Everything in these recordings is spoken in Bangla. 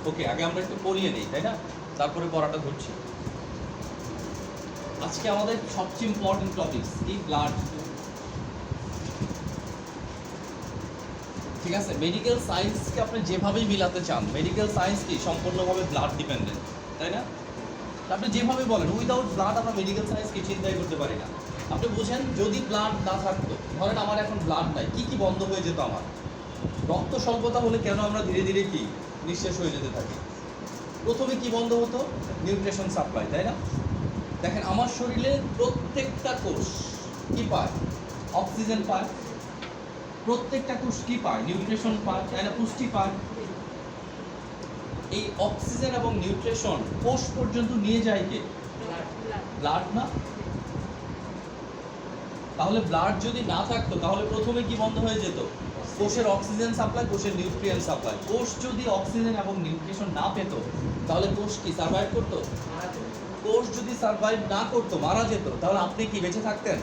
ওকে, আগে আমরা একটু পড়িয়ে নিই, তাই না? তারপরে পড়াটা ধরছি। আজকে আমাদের সবচেয়ে ইম্পর্টেন্ট টপিকস এই ব্লাড। ঠিক আছে, মেডিকেল সায়েন্সকে আপনি যেভাবেই মিলাতে চান, মেডিকেল সায়েন্স কি সম্পূর্ণভাবে ব্লাড ডিপেন্ডেন্ট, তাই না? আপনি যেভাবে বলেন উইদাউট ব্লাড আমরা মেডিকেল সায়েন্সকে চিন্তাই করতে পারি না। আপনি বুঝেন, যদি ব্লাড না থাকতো, ধরেন আমার এখন ব্লাড নাই, কি কি বন্ধ হয়ে যেত আমার? রক্ত স্বল্পতা হলে কেন আমরা ধীরে ধীরে কি নিঃশেষ হয়ে যেতে থাকি? প্রথমে কি বন্ধ হতো? নিউট্রিশন সাপ্লাই, তাই না? দেখেন আমার শরীরের প্রত্যেকটা কোষ কি পায়? অক্সিজেন পায়। প্রত্যেকটা কোষ কি পায়? নিউট্রিশন পায়, তাই না? পুষ্টি পায়। এই অক্সিজেন এবং নিউট্রিশন কোষ পর্যন্ত নিয়ে যায় কে? ব্লাড না? তাহলে ব্লাড যদি না থাকতো তাহলে প্রথমে কি বন্ধ হয়ে যেত? কোষের অক্সিজেন সাপ্লাই, কোষের নিউট্রিয়েন্ট সাপ্লাই। কোষ যদি অক্সিজেন এবং নিউট্রিশন না পেত তাহলে কোষ কি সার্ভাইভ করতো? কোষ যদি সার্ভাইভ না করতো, মারা যেত, তাহলে আপনি কি বেঁচে থাকতেন?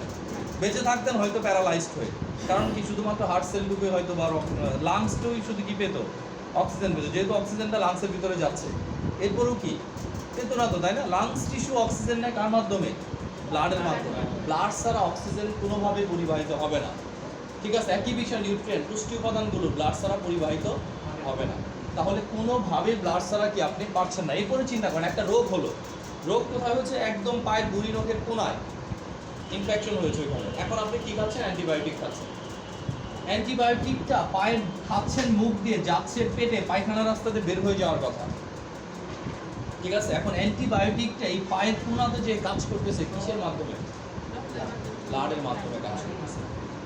বেঁচে থাকতেন হয়তো প্যারালাইজড হয়ে। কারণ কি, শুধুমাত্র হার্ট সেলটুকুই হয়তো বা লাংসটুই শুধু কি পেত? অক্সিজেন পেত, যেহেতু অক্সিজেনটা লাংসের ভিতরে যাচ্ছে। এরপরেও কি পেত না তো, তাই না? লাংস টিস্যু অক্সিজেন নেয় কার মাধ্যমে? ব্লাডের মাধ্যমে। ব্লাড ছাড়া অক্সিজেন কোনোভাবেই পরিবাহিত হবে না। ঠিক আছে, একই বিষয় নিউট্রিয়েন্ট, পুষ্টি উপাদানগুলো ব্লাড ছাড়া পরিবাহিত হবে না। তাহলে কোনোভাবেই ব্লাড ছাড়া কি আপনি পারছেন না। এরপরে চিন্তা করেন, একটা রোগ হলো। রোগ কোথায় হচ্ছে? একদম পায়ের বুড়ি নখের কোনায় ইনফেকশন হয়েছে ওইখানে। এখন আপনি কি খাচ্ছেন? অ্যান্টিবায়োটিক খাচ্ছেন। অ্যান্টিবায়োটিকটা পায়ের খাচ্ছেন মুখ দিয়ে, যাচ্ছে পেটে, পায়খানা রাস্তাতে বের হয়ে যাওয়ার কথা। ঠিক আছে, এখন অ্যান্টিবায়োটিকটা এই পায়ের কোনাতে যে কাজ করতেছে কিসের মাধ্যমে? ব্লাডের মাধ্যমে কাজ করতেছে।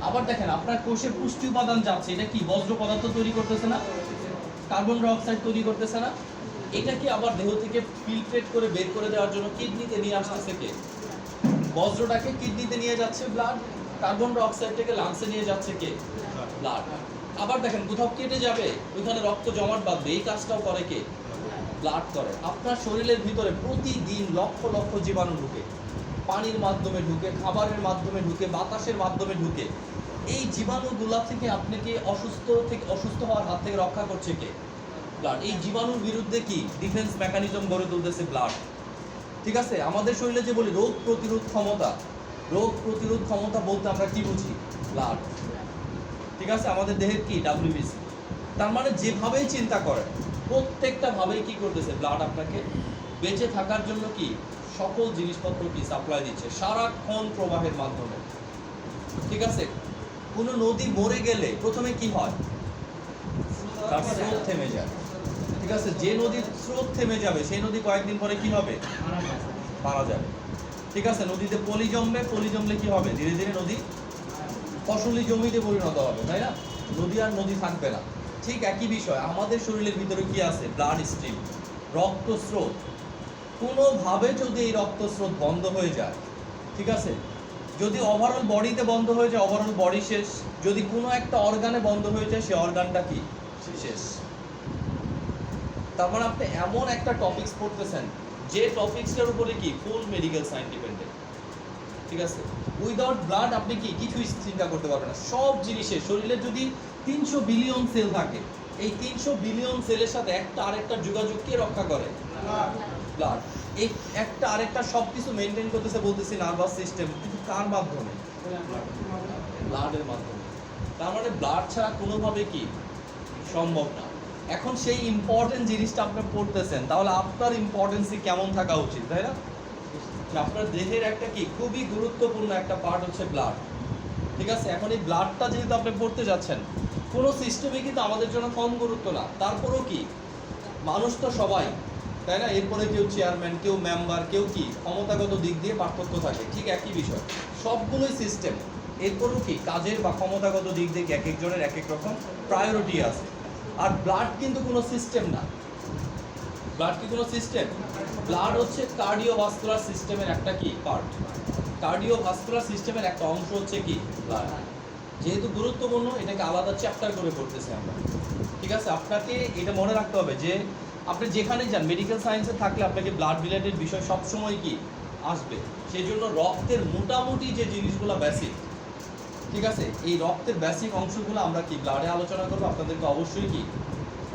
আবার দেখেন আপনার কোষে পুষ্টি উপাদান যাচ্ছে, এটা কি বজ্র পদার্থ তৈরি করতেছে না? কার্বন ডাই অক্সাইড তৈরি করতেছে না? এটাকে আবার দেহ থেকে ফিল্ট্রেট করে বের করে দেওয়ার জন্য কিডনিতে নিয়ে আসতেছে কে? বজ্রটাকে কিডনিতে নিয়ে যাচ্ছে ব্লাড, কার্বন ডাই অক্সাইডটাকে লাংসে নিয়ে যাচ্ছে কে? ব্লাড। আবার দেখেন কোথাও কেটে যাবে, ওইখানে রক্ত জমাট বাঁধবে, এই কাজটাও করে কে? ব্লাড করে। আপনার শরীরের ভিতরে প্রতিদিন লক্ষ লক্ষ জীবাণু ঢুকে, পানির মাধ্যমে ঢুকে, খাবারের মাধ্যমে ঢুকে, বাতাসের মাধ্যমে ঢুকে। এই জীবাণুগুলা থেকে আপনাকে অসুস্থ হওয়ার হাত থেকে রক্ষা করছে কে? ব্লাড। এই জীবাণুর বিরুদ্ধে কি ডিফেন্স মেকানিজম গড়ে তুলতেছে ব্লাড। ঠিক আছে, আমাদের শরীরে যে বলি রোগ প্রতিরোধ ক্ষমতা, রোগ প্রতিরোধ ক্ষমতা বলতে আমরা কি বুঝি? ব্লাড। ঠিক আছে, আমাদের দেহের কি ডাব্লিউবিসি। তার মানে যেভাবেই চিন্তা করেন প্রত্যেকটা ভাবেই কি করতেছে? ব্লাড আপনাকে বেঁচে থাকার জন্য কি সকল জিনিসপত্র কি সাপ্লাই দিচ্ছে সারাক্ষণ প্রবাহের মাধ্যমে। ঠিক আছে, কোনো নদী মরে গেলে প্রথমে কি হয়? তার স্রোত থেমে যায়। ঠিক আছে, যে নদীর স্রোত থেমে যাবে সেই নদী কয়েকদিন পরে কি হবে? মারা যাবে। ঠিক আছে, নদীতে পলি জমলে কি হবে? ধীরে ধীরে নদী ফসলি জমিতে পরিণত হবে, তাই না? নদী আর নদী থাকবে না। ঠিক একই বিষয় আমাদের শরীরের ভিতরে কি আছে? ব্লাড স্ট্রিম, রক্তস্রোত। কোনোভাবে যদি এই রক্তস্রোত বন্ধ হয়ে যায়, ঠিক আছে, যদি ওভারঅল বডিতে বন্ধ হয়ে যায়, ওভারঅল বডি শেষ। যদি কোনো একটা অর্গানে বন্ধ হয়ে যায়, সেই অর্গানটা কি? শেষ। তার মানে আপনি এমন একটা টপিকস পড়তেছেন যে টপিক্সটার উপরে কি ফুল মেডিকেল সায়েন্স ডিপেন্ডেন্ট। ঠিক আছে, উইদাউট ব্লাড আপনি কি কিছুই চিন্তা করতে পারবেন না। সব জিনিসে শরীরে যদি 300 বিলিয়ন সেল থাকে, এই 300 বিলিয়ন সেলের সাথে একটা আরেকটা যোগাযোগ কে রক্ষা করে? ব্লাড। এই একটা আরেকটা সব কিছু মেনটেন করতেছে বলতেছি নার্ভাস সিস্টেম, কিন্তু কার মাধ্যমে? ব্লাডের মাধ্যমে। তার মানে ব্লাড ছাড়া কোনোভাবে কি সম্ভব না। এখন সেই ইম্পর্টেন্ট জিনিসটা আপনি পড়তেছেন, তাহলে আপনার ইম্পর্টেন্সই কেমন থাকা উচিত, তাই না? আপনার দেহের একটা কি খুবই গুরুত্বপূর্ণ একটা পার্ট হচ্ছে ব্লাড। ঠিক আছে, এখন এই ব্লাডটা যেহেতু আপনি পড়তে যাচ্ছেন, কোনো সিস্টেমে কিন্তু আমাদের জন্য কম গুরুত্ব না। তারপরেও কি মানুষ তো সবাই, তাই না? এরপরে কেউ চেয়ারম্যান, কেউ মেম্বার, কেউ কি ক্ষমতাগত দিক দিয়ে পার্থক্য থাকে। ঠিক একই বিষয়, সবগুলোই সিস্টেম। এরপরেও কি কাজের বা ক্ষমতাগত দিক দিয়ে এক একজনের এক এক রকম প্রায়োরিটি আছে। আর ব্লাড কিন্তু কোনো সিস্টেম না। ব্লাড কি কোনো সিস্টেম? ব্লাড হচ্ছে কার্ডিওভাস্কুলার সিস্টেমের একটা কি পার্ট। কার্ডিওভাস্কুলার সিস্টেমের একটা অংশ হচ্ছে কি ব্লাড। যেহেতু গুরুত্বপূর্ণ, এটাকে আলাদা চ্যাপ্টার করে পড়তেছি আমরা। ঠিক আছে, আপনাকে এটা মনে রাখতে হবে যে আপনি যেখানে যান মেডিকেল সায়েন্সে থাকলে আপনাকে ব্লাড রিলেটেড বিষয় সবসময় কি আসবে। সেই জন্য রক্তের মোটামুটি যে জিনিসগুলো বেসিক, ঠিক আছে, এই রক্তের বেসিক অংশগুলো আমরা কি ব্লাডে আলোচনা করবো। আপনাদেরকে অবশ্যই কি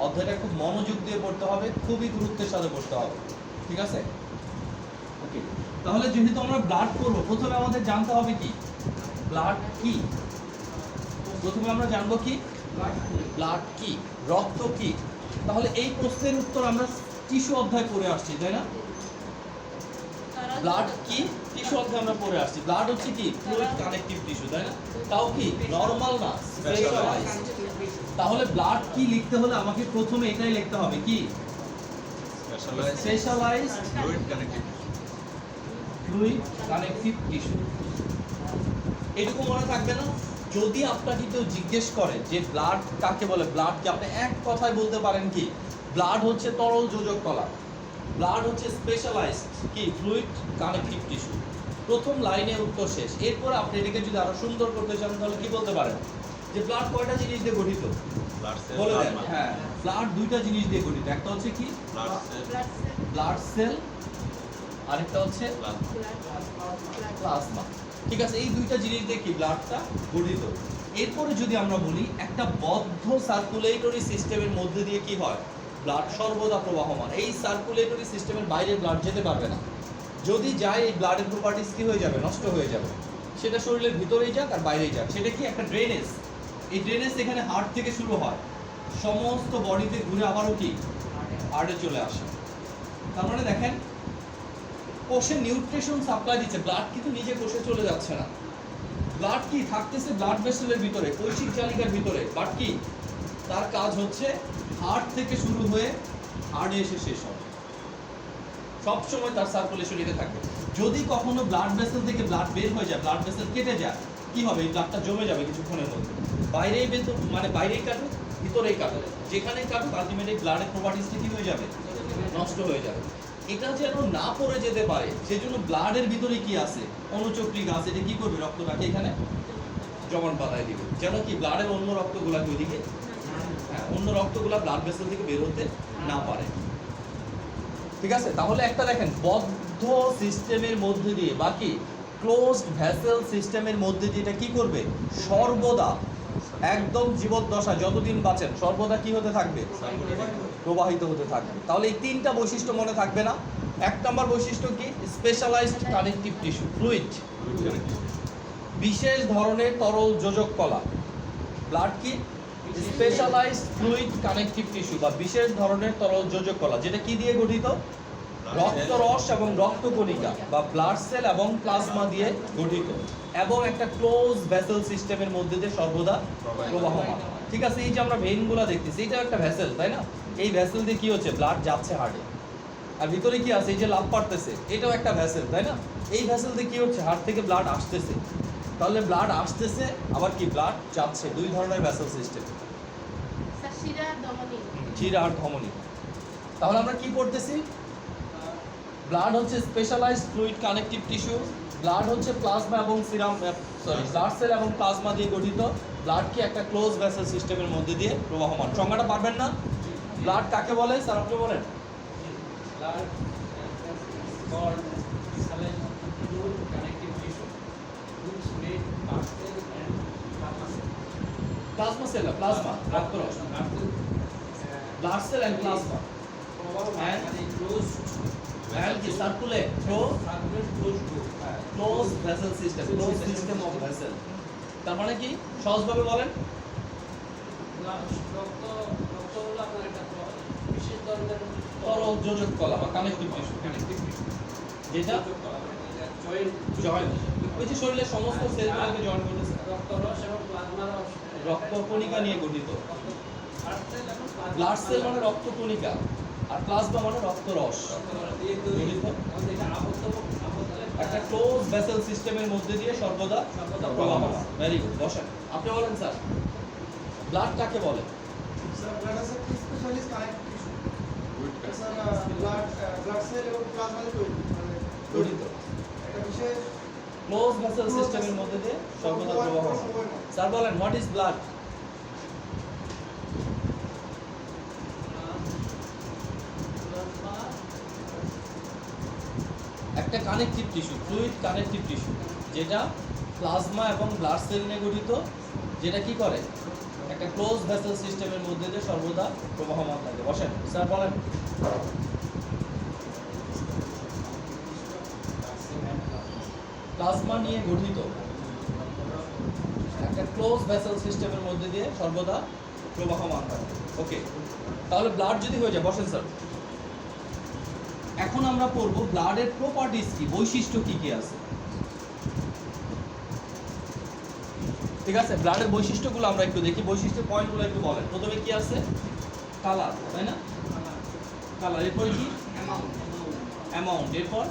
অধ্যায়টা খুব মনোযোগ দিয়ে পড়তে হবে, খুবই গুরুত্বের সাথে পড়তে হবে, ঠিক আছে? ওকে, তাহলে যেহেতু আমরা ব্লাড করব, প্রথমে আমাদের জানতে হবে কি ব্লাড কি। প্রথমে আমরা জানবো কি ব্লাড কি, রক্ত কি। তাহলে এই প্রশ্নের উত্তর আমরা টিস্যু অধ্যায় পড়ে আসছি, তাই না? ব্লাড কি টিস্যু অধ্যায় আমরা পড়ে আসছি। ব্লাড হচ্ছে কি ফ্লুইড কানেকটিভ টিস্যু, তাই না? তাও কি নরমাল না, স্পেশালাইজড। তাহলে ব্লাড কি লিখতে হলে আমাকে প্রথমে এটাই লিখতে হবে কি স্পেশালাইজড ফ্লুইড কানেকটিভ টিস্যু। এটুকু মনে থাকবে না? যদি আপনাকে কেউ জিজ্ঞেস করে যে ব্লাড কাকে বলে, ব্লাড কি, আপনি এক কথায় বলতে পারেন কি ব্লাড হচ্ছে তরল যোজক কলা, ব্লাড হচ্ছে স্পেশালাইজড কি ফ্লুইড কানেকটিভ টিস্যু। প্রথম লাইনে উত্তর শেষ। এরপর আপনি এটাকে যদি আরো সুন্দর করতে চান তাহলে কি বলতে পারেন যে ব্লাড কয়টা জিনিস দিয়ে গঠিত বলে দেন। হ্যাঁ, ব্লাড দুইটা জিনিস দিয়ে গঠিত, একটা হচ্ছে কি ব্লাড সেল, আরেকটা হচ্ছে প্লাজমা। ঠিক আছে, এই দুইটা জিনিস দিয়ে কি ব্লাডটা গঠিত। এরপরে যদি আমরা বলি একটা বদ্ধ সার্কুলেটরি সিস্টেমের মধ্যে দিয়ে কি হয় ব্লাড সর্বদা প্রবাহমান। এই সার্কুলেটরি সিস্টেমের বাইরে ব্লাড যেতে পারবে না, যদি যায় এই ব্লাডের প্রপার্টিস কি হয়ে যাবে, নষ্ট হয়ে যাবে। সেটা শরীরের ভিতরেই যাক আর বাইরেই যাক, সেটা কি একটা ড্রেনেজ। এই ড্রেনেজ এখানে হার্ট থেকে শুরু হয়, সমস্ত বডিতে ঘুরে আবারও কি হার্টে চলে আসে। তার মানে দেখেন কোষে নিউট্রিশন সাপ্লাই দিচ্ছে, ব্লাড কিন্তু নিজে কোষে চলে যাচ্ছে না। ব্লাড কি থাকতেছে ব্লাড ভেসেলের ভিতরে, কৈশিক জালিকার ভিতরে। বাট কি তার কাজ হচ্ছে হার্ট থেকে শুরু হয়ে হার্টে এসে শেষ হবে, সবসময় তার সার্কুলেশন এটা থাকবে। যদি কখনো ব্লাড ভেসেল থেকে ব্লাড বের হয়ে যায়, ব্লাড ভেসেল কেটে যায়, কি হবে এই ব্লাডটা জমে যাবে কিছুক্ষণের মধ্যে। বাইরেই বের মানে বাইরেই কাটুক ভিতরেই কাটুক, যেখানেই কাটুক আলটিমেটলি ব্লাডের প্রপার্টিসটা কি হয়ে যাবে, নষ্ট হয়ে যাবে। এটা যেন না পড়ে যেতে পারে সেজন্য ব্লাডের ভিতরে কি আছে অনুচক্রিক আছে, এটা কি করবে রক্তটাকে এখানে জমাট বাঁধায় দিবে, যেন কি ব্লাডের অন্য রক্তগুলাকে ওইদিকে অন্য রক্তগুলা ব্লাড ভেসেল থেকে বের হতে না পারে। ঠিক আছে, তাহলে একটা দেখেন বদ্ধ সিস্টেমের মধ্যে দিয়ে বাকি ক্লোজড ভেসেল সিস্টেমের মধ্যে দিয়ে এটা কি করবে সর্বদা একদম জীবদ্দশা যতদিন বাঁচেন সর্বদা কি হতে থাকবে প্রবাহিত হতে থাকবে। তাহলে এই তিনটা বৈশিষ্ট্য মনে থাকবে না। এক নম্বর বৈশিষ্ট্য কি স্পেশালাইজড কানেকটিভ টিস্যু ফ্লুইড, বিশেষ ধরনের তরল যোজক কলা। ব্লাড কি স্পেশালাইজড ফ্লুইড কানেকটিভ টিস্যু বা বিশেষ ধরনের তরল যোজক কলা, যেটা কি দিয়ে গঠিত রক্তরস এবং রক্তকণিকা বা ব্লাড সেল এবং প্লাজমা দিয়ে গঠিত, এবং একটা ক্লোজ ভেসেল সিস্টেমের মধ্যে দিয়ে সর্বদা প্রবাহমান। ঠিক আছে, এই যে আমরা ভেইনগুলো দেখতেছি এটাও একটা ভেসেল, তাই না? এই ভেসেল দিয়ে কি হচ্ছে ব্লাড যাচ্ছে হার্টে, আর ভিতরে কি আছে এই যে লাভ পারতেছে এটাও একটা ভেসেল, তাই না? এই ভেসেল দিয়ে কি হচ্ছে হার্ট থেকে ব্লাড আসতেছে, তাহলে ব্লাড আসতেছে আবার কি ব্লাড যাচ্ছে, দুই ধরনের ভেসেল সিস্টেম, শিরা আর ধমনী। তাহলে আমরা কি করতেছি ব্লাড হচ্ছে specialized fluid connective tissue, blood হচ্ছে প্লাজমা এবং সিরাম ব্লাড সেল এবং প্লাজমা দিয়ে গঠিত, ব্লাড কি একটা ক্লোজ ভেসেল সিস্টেমের মধ্যে দিয়ে প্রবাহমান। সংজ্ঞাটা পারবেন না? ব্লাড কাকে বলে স্যার আপনি বলেন? Blood called specialized fluid connective tissue which made blood cell and plasma cell. Plasma cell, plasma, রক্তরস, blood cell and plasma and closed and circulate through closed vessel system, closed system of vessel. তার মানে কি সহজভাবে বলেন? রক্ত হলো আপনার একটা বিশেষ ধরনের তরল যোজক কলা বা কানেকটিভ টিস্যু, যেটা জয়েন্ট ওই যে শরীরের সমস্ত সেলগুলোকে জয়েন্ট করতেছে, রক্তরস এবং প্লাজমা রক্তকণিকা নিয়ে গঠিত। ব্লাড সেল মানে রক্তকণিকা আর প্লাজমা মানে রক্তরস গঠিত একটা ক্লোজ ভেসেল সিস্টেমের মধ্যে দিয়ে সর্বদা প্রবাহমান। ভেরি গুড, বসেন। আপনি বলেন স্যার ব্লাড কাকে বলে? স্যার ব্লাড আছে specialist connective tissue, sir blood cell এবং প্লাজমা দিয়ে গঠিত একটা বিশেষ ক্লোজ ভেসেল সিস্টেমের মধ্যে দিয়ে সর্বদা প্রবাহমান। স্যার বলেন হোয়াট ইজ ব্লাড? একটা connective tissue, fluid connective tissue, যেটা প্লাজমা এবং ব্লাড সেল নিয়ে গঠিত, যেটা কি করে একটা একটা ক্লোজ ভেসেল সিস্টেমের মধ্যে দিয়ে সর্বদা প্রবাহমান থাকে। বসেন স্যার বলেন। প্লাজমা নিয়ে গঠিত একটা ক্লোজ ভেসেল সিস্টেমের মধ্যে দিয়ে সর্বদা প্রবাহমান থাকে। ওকে, তাহলে ব্লাড যদি হয়ে যায়, বসেন স্যার। এখন আমরা পড়ব ব্লাডের প্রপার্টিজ কি, বৈশিষ্ট্য কি কি আছে। ঠিক আছে, ব্লাডের বৈশিষ্ট্যগুলো আমরা একটু দেখি, বৈশিষ্ট্যের পয়েন্টগুলো একটু বলেন। প্রথমে কি আছে? কালার, তাই না? কালার, এরপর কি? অ্যামাউন্ট, এরপর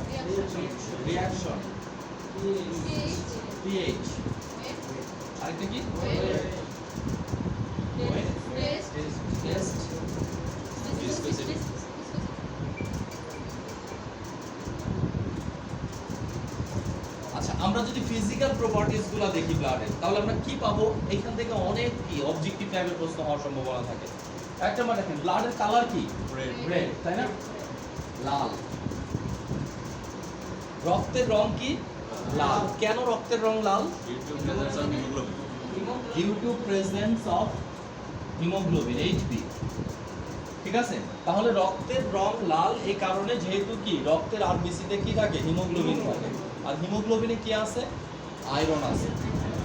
রিঅ্যাকশন, পিএইচ, আরেকটা কি? টেস্ট, আচ্ছা, আমরা যদি ফিজিক্যাল প্রপার্টিজগুলো দেখি ব্লাডের, তাহলে আমরা কি পাবো? এখান থেকে অনেক কি অবজেক্টিভ টাইপের প্রশ্ন হওয়ার সম্ভাবনা থাকে। একটা মানে দেখেন, ব্লাডের কালার কি? রেড, তাই না? লাল। রক্তের রং কি? লাল। কেন রক্তের রং লাল? Due to presence of haemoglobin, HB. ঠিক আছে, তাহলে রক্তের রং লাল এই কারণে, যেহেতু কি রক্তের আরবিসিতে কি থাকে? হিমোগ্লোবিন থাকে। আর হিমোগ্লোবিনে কি আছে? আয়রন আছে।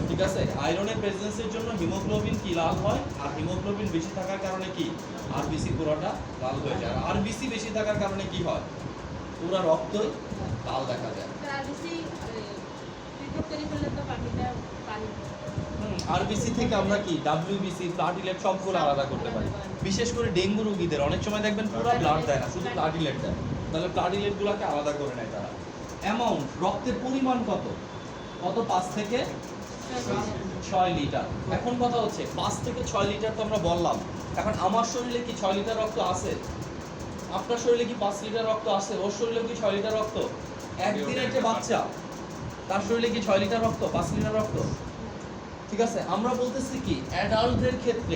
ঠিক আছে, আয়রনের প্রেজেন্সের জন্য হিমোগ্লোবিন কি লাল হয়, আর হিমোগ্লোবিন বেশি থাকার কারণে কি আরবিসি পুরোটা লাল হয়ে যায়। আর আরবিসি বেশি থাকার কারণে কি হয়? পুরো রক্তই লাল দেখা যায়। আরবিসি থেকে আমরা কি ডাব্লিউবিসি, প্লাটিলেট সবগুলো আলাদা করতে পারি। বিশেষ করে ডেঙ্গু রোগীদের অনেক সময় দেখবেন পুরো ব্লাড দেয় না, শুধু প্লাটিলেট দেয়, তাহলে প্লাটিলেটগুলোকে আলাদা করে নেয় তারা। অ্যামাউন্ট, রক্তের পরিমাণ কত? 5 থেকে 6 লিটার। এখন কথা হচ্ছে 5 থেকে 6 লিটার তো আমরা বললাম, এখন আমার শরীরে কি 6 লিটার রক্ত আছে? আপনার শরীরে কি 5 লিটার রক্ত আছে? ওর শরীরে কি 6 লিটার রক্ত? একদিনের যে বাচ্চা, তার শরীরে কি 6 লিটার রক্ত, 5 লিটার রক্ত? ঠিক আছে, আমরা বলতেছি কি অ্যাডাল্টদের ক্ষেত্রে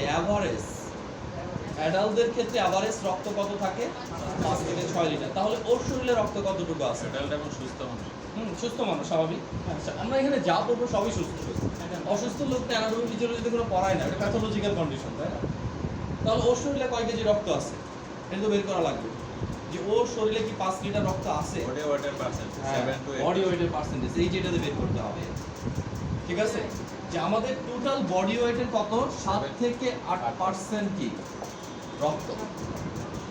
অ্যাভারেজ রক্ত কত থাকে? 5 থেকে 6 লিটার। তাহলে ওর শরীরে রক্ত কতটুকু আছে? অ্যাডাল্ট এবং সুস্থ মানুষ। সুস্থ মানুষ, স্বাভাবিক। আচ্ছা, আমরা এখানে যা পড়বো সবই সুস্থ। অসুস্থ লোক অ্যানাটমি ফিজিওলজিতে কোনো পড়ায় না, এটা প্যাথোলজিক্যাল কন্ডিশন, তাই না? তাহলে ওর শরীরে কয় কেজি রক্ত আছে এটা তো বের করা লাগবে, যে ওর শরীরে কি 5 লিটার রক্ত আছে। বডি ওয়েটের পার্সেন্টেজ 7 টু 8। বডি ওয়েটের পার্সেন্টেজ এই যেটাতে বের করতে হবে। ঠিক আছে, যে আমাদের টোটাল বডি ওয়েটের কত? 7 থেকে 8% কি রক্ত।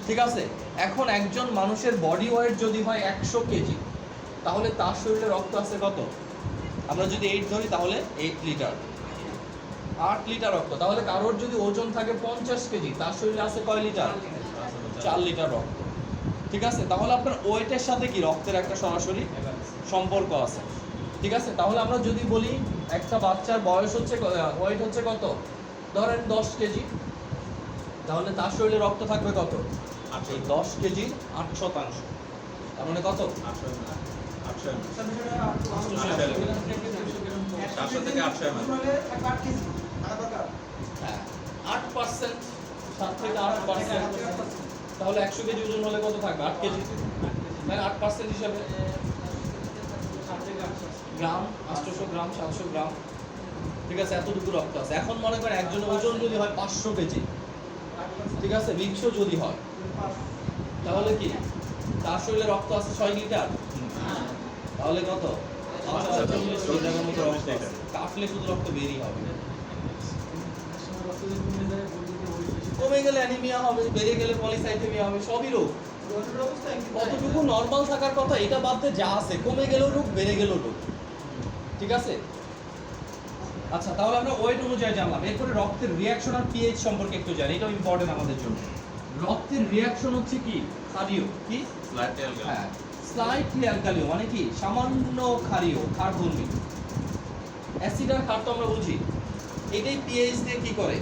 ঠিক আছে, এখন একজন মানুষের বডি ওয়েট যদি হয় 100 কেজি, তাহলে তার শরীরে রক্ত আছে কত? আমরা যদি 8 ধরি তাহলে 8 লিটার, 8 লিটার রক্ত। তাহলে কারোর যদি ওজন থাকে 50 কেজি, তার শরীরে আছে কয় লিটার? 4 লিটার রক্ত। ঠিক আছে, তাহলে আপনার ওয়েটের সাথে কি রক্তের একটা সরাসরি সম্পর্ক আছে। ঠিক আছে, তাহলে আমরা যদি বলি একটা বাচ্চার বয়স হচ্ছে, ওয়েট হচ্ছে কত, ধরেন 10 কেজি, তাহলে তার শরীরে রক্ত থাকবে কত? এই 10 কেজির 8%। তার মানে কত? 800 700 থেকে 800 ml। হলে 8 কেজি টাকা দরকার। হ্যাঁ, 8%, 7 থেকে 8%। তাহলে 100 কেজি ওজন হলে কত থাকবে? 8 কেজি। তাহলে 8% হিসাবে গ্রাম, 800 গ্রাম, 700 গ্রাম। ঠিক আছে, এতটুকু রক্ত আছে। এখন মনে করেন একজনের ওজন যদি হয় 500 কেজি, ঠিক আছে, 200 যদি হয়, তাহলে কি তার শরীরে রক্ত আছে 6 লিটার? তাহলে কত? 40 লিটারের মতো রক্ত আছে। কাটলে শুধু রক্ত বেরিয়ে হবে, কমে গেলে অ্যানিমিয়া হবে, বেড়ে গেলে পলিসাইথেমিয়া হবে, সবই রোগ। কতটুকু নরমাল থাকার কথা এটা বাদ দিয়ে যা আছে, কমে গেলেও রোগ, বেড়ে গেলেও রোগ। ঠিক আছে, আচ্ছা, তাহলে আমরা ওয়েট অনুযায়ী জানলাম। এরপরে রক্তের রিঅ্যাকশন আর পিএইচ সম্পর্কে একটু জানি, এটাও ইম্পর্টেন্ট আমাদের জন্য। রক্তের রিঅ্যাকশন হচ্ছে কি? ক্ষারীয়, কি? Slightly alkali. হ্যাঁ, স্লাইটলি অ্যালকালীয় মানে কি? সামান্য ক্ষারীয়, ক্ষারধর্মী। অ্যাসিড আর ক্ষার তো আমরা বুঝি, এটাই পিএইচ দিয়ে কি করে?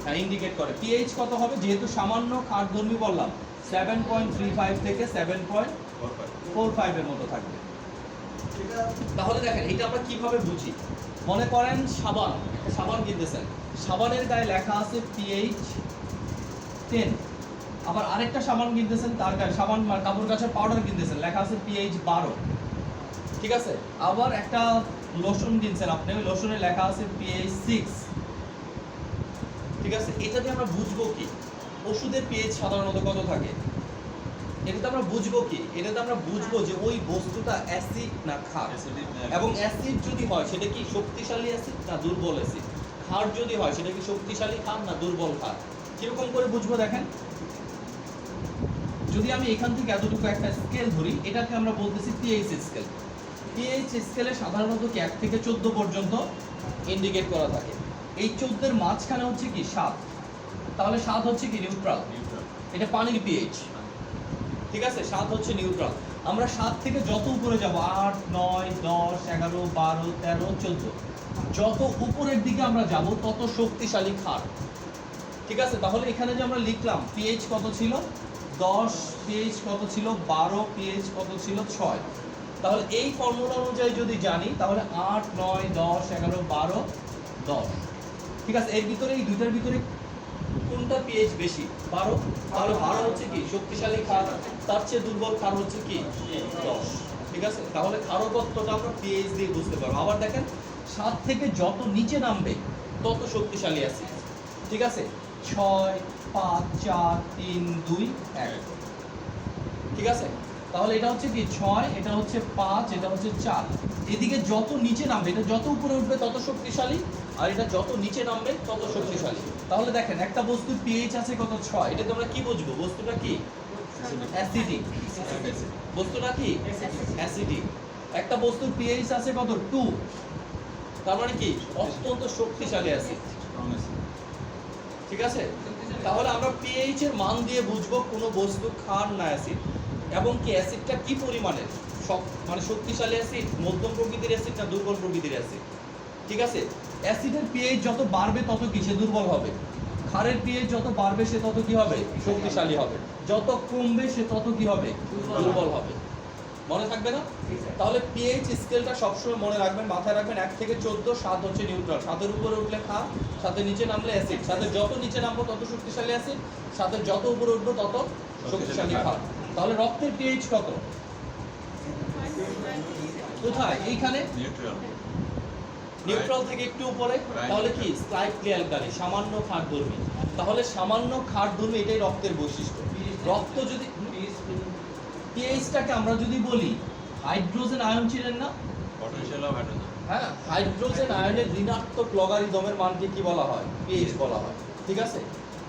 হ্যাঁ, ইন্ডিকেট করে। পিএইচ কত হবে? যেহেতু সামান্য ক্ষারধর্মী বললাম, 7.35 থেকে 7.45 এর মতো থাকবে। তাহলে দেখেন এটা আমরা কিভাবে বুঝি। মনে করেন সাবান, একটা সাবান কিনতেছেন, সাবানের গায়ে লেখা আছে পিএইচ 10। আবার আরেকটা সাবান কিনতেছেন, তার গায়ে সাবান কাপড় কাচার পাউডার কিনতেছেন, লেখা আছে পিএইচ 12। ঠিক আছে, আবার একটা লোশন কিনছেন আপনি, ওই লোশনে লেখা আছে পিএইচ 6। ঠিক আছে, এটা দিয়ে আমরা বুঝবো কি ওষুধের পিএইচ সাধারণত কত থাকে, এটাতে আমরা বুঝবো কি, এটাতে আমরা বুঝবো যে ওই বস্তুটা অ্যাসিড না ক্ষার, Acidic না- এবং অ্যাসিড যদি হয় সেটা কি শক্তিশালী অ্যাসিড না দুর্বল অ্যাসিড, ক্ষার যদি হয় সেটা কি শক্তিশালী ক্ষার না দুর্বল ক্ষার। কিরকম করে বুঝবো দেখেন, যদি আমি এখান থেকে এতটুকু একটা স্কেল ধরি, এটাকে আমরা বলতেছি পিএইচ স্কেল। পিএইচ স্কেলে সাধারণত কি 1 থেকে 14 পর্যন্ত ইন্ডিকেট করা থাকে। এই 14 এর মাঝখানে হচ্ছে কি 7, তাহলে 7 হচ্ছে কি নিউট্রাল, Neutral. এটা পানির পিএইচ, ঠিক আছে। 7 হচ্ছে নিউট্রাল। আমরা 7 থেকে যত উপরে যাব 8, 9, 10, 11, 12, 13, 14, যত উপরের দিকে আমরা যাব তত শক্তিশালী ক্ষার, ঠিক আছে। তাহলে এখানে যে আমরা লিখলাম পিএইচ কত ছিল 10, পিএইচ কত ছিল 12, পিএইচ কত ছিল 6, তাহলে এই ফর্মুলা অনুযায়ী যদি জানি তাহলে 8, 9, 10, 11, 12, 10, ঠিক আছে। এর ভিতরে এই দুইটার ভিতরে কোনটা পিএইচ বেশি 12, তাহলে 12 হচ্ছে কি শক্তিশালী ক্ষার, তার চেয়ে দুর্বল ক্ষার হচ্ছে কি 10, ঠিক আছে। তাহলে ক্ষারকত্বটা আমরা পিএইচ দিয়ে বুঝতে পারবো। আবার দেখেন 7 থেকে যত নিচে নামবে তত শক্তিশালী অ্যাসিড, ঠিক আছে। 6, 5, 4, 3, 2, 1, ঠিক আছে। তাহলে এটা হচ্ছে কি 6, এটা হচ্ছে 5, এটা হচ্ছে 4, এদিকে যত নিচে নামবে এটা যত উপরে উঠবে তত শক্তিশালী, আর এটা যত নিচে নামবে তত শক্তিশালী। তাহলে দেখেন একটা বস্তুর পিএইচ আছে কত 6, এটা তোমরা কি বুঝবো বস্তুটা কি অ্যাসিডিক, বস্তুটা কি অ্যাসিডিক। একটা বস্তুর পিএইচ আছে কত 2, তার মানে কি অত্যন্ত শক্তিশালী অ্যাসিড, Strong acid. ঠিক আছে। তাহলে আমরা পিএইচ এর মান দিয়ে বুঝবো কোন বস্তু ক্ষার না অ্যাসিড, এবং কি অ্যাসিডটা কি পরিমাণের, মানে শক্তিশালী অ্যাসিড, মধ্যম প্রকৃতির অ্যাসিড না দুর্বল প্রকৃতির অ্যাসিড, ঠিক আছে। অ্যাসিডের পিএইচ যত বাড়বে তত কি সে দুর্বল হবে, ক্ষারের পিএইচ যত বাড়বে সে তত কি হবে শক্তিশালী হবে, যত কমবে সে তত কি হবে দুর্বল হবে। মনে থাকবে না? তাহলে পিএইচ স্কেলটা সবসময় মনে রাখবেন, মাথায় রাখবেন 1 থেকে 14, 7 হচ্ছে নিউট্রাল, 7 এর উপরে উঠলে ক্ষার, 7 এর নিচে নামলে অ্যাসিড, 7 এর যত নিচে নামবো তত শক্তিশালী অ্যাসিড, 7 এর যত উপরে উঠবো তত শক্তিশালী ক্ষার। তাহলে রক্তের পিএইচ কত কোথায়, এইখানে Neutral. নিউট্রাল থেকে একটু উপরে, তাহলে কি স্লাইটলি অ্যালকালি, সামান্য ক্ষারধর্মী। তাহলে সামান্য ক্ষারধর্মী এটাই রক্তের বৈশিষ্ট্য। রক্ত যদি পিএইচটাকে আমরা যদি বলি হাইড্রোজেন আয়ন ছিলেন না, Potential of hydrogen. হ্যাঁ, হাইড্রোজেন আয়নের ঋণাত্মক লগারিদমের মানকে কি বলা হয় পিএইচ বলা হয়, ঠিক আছে।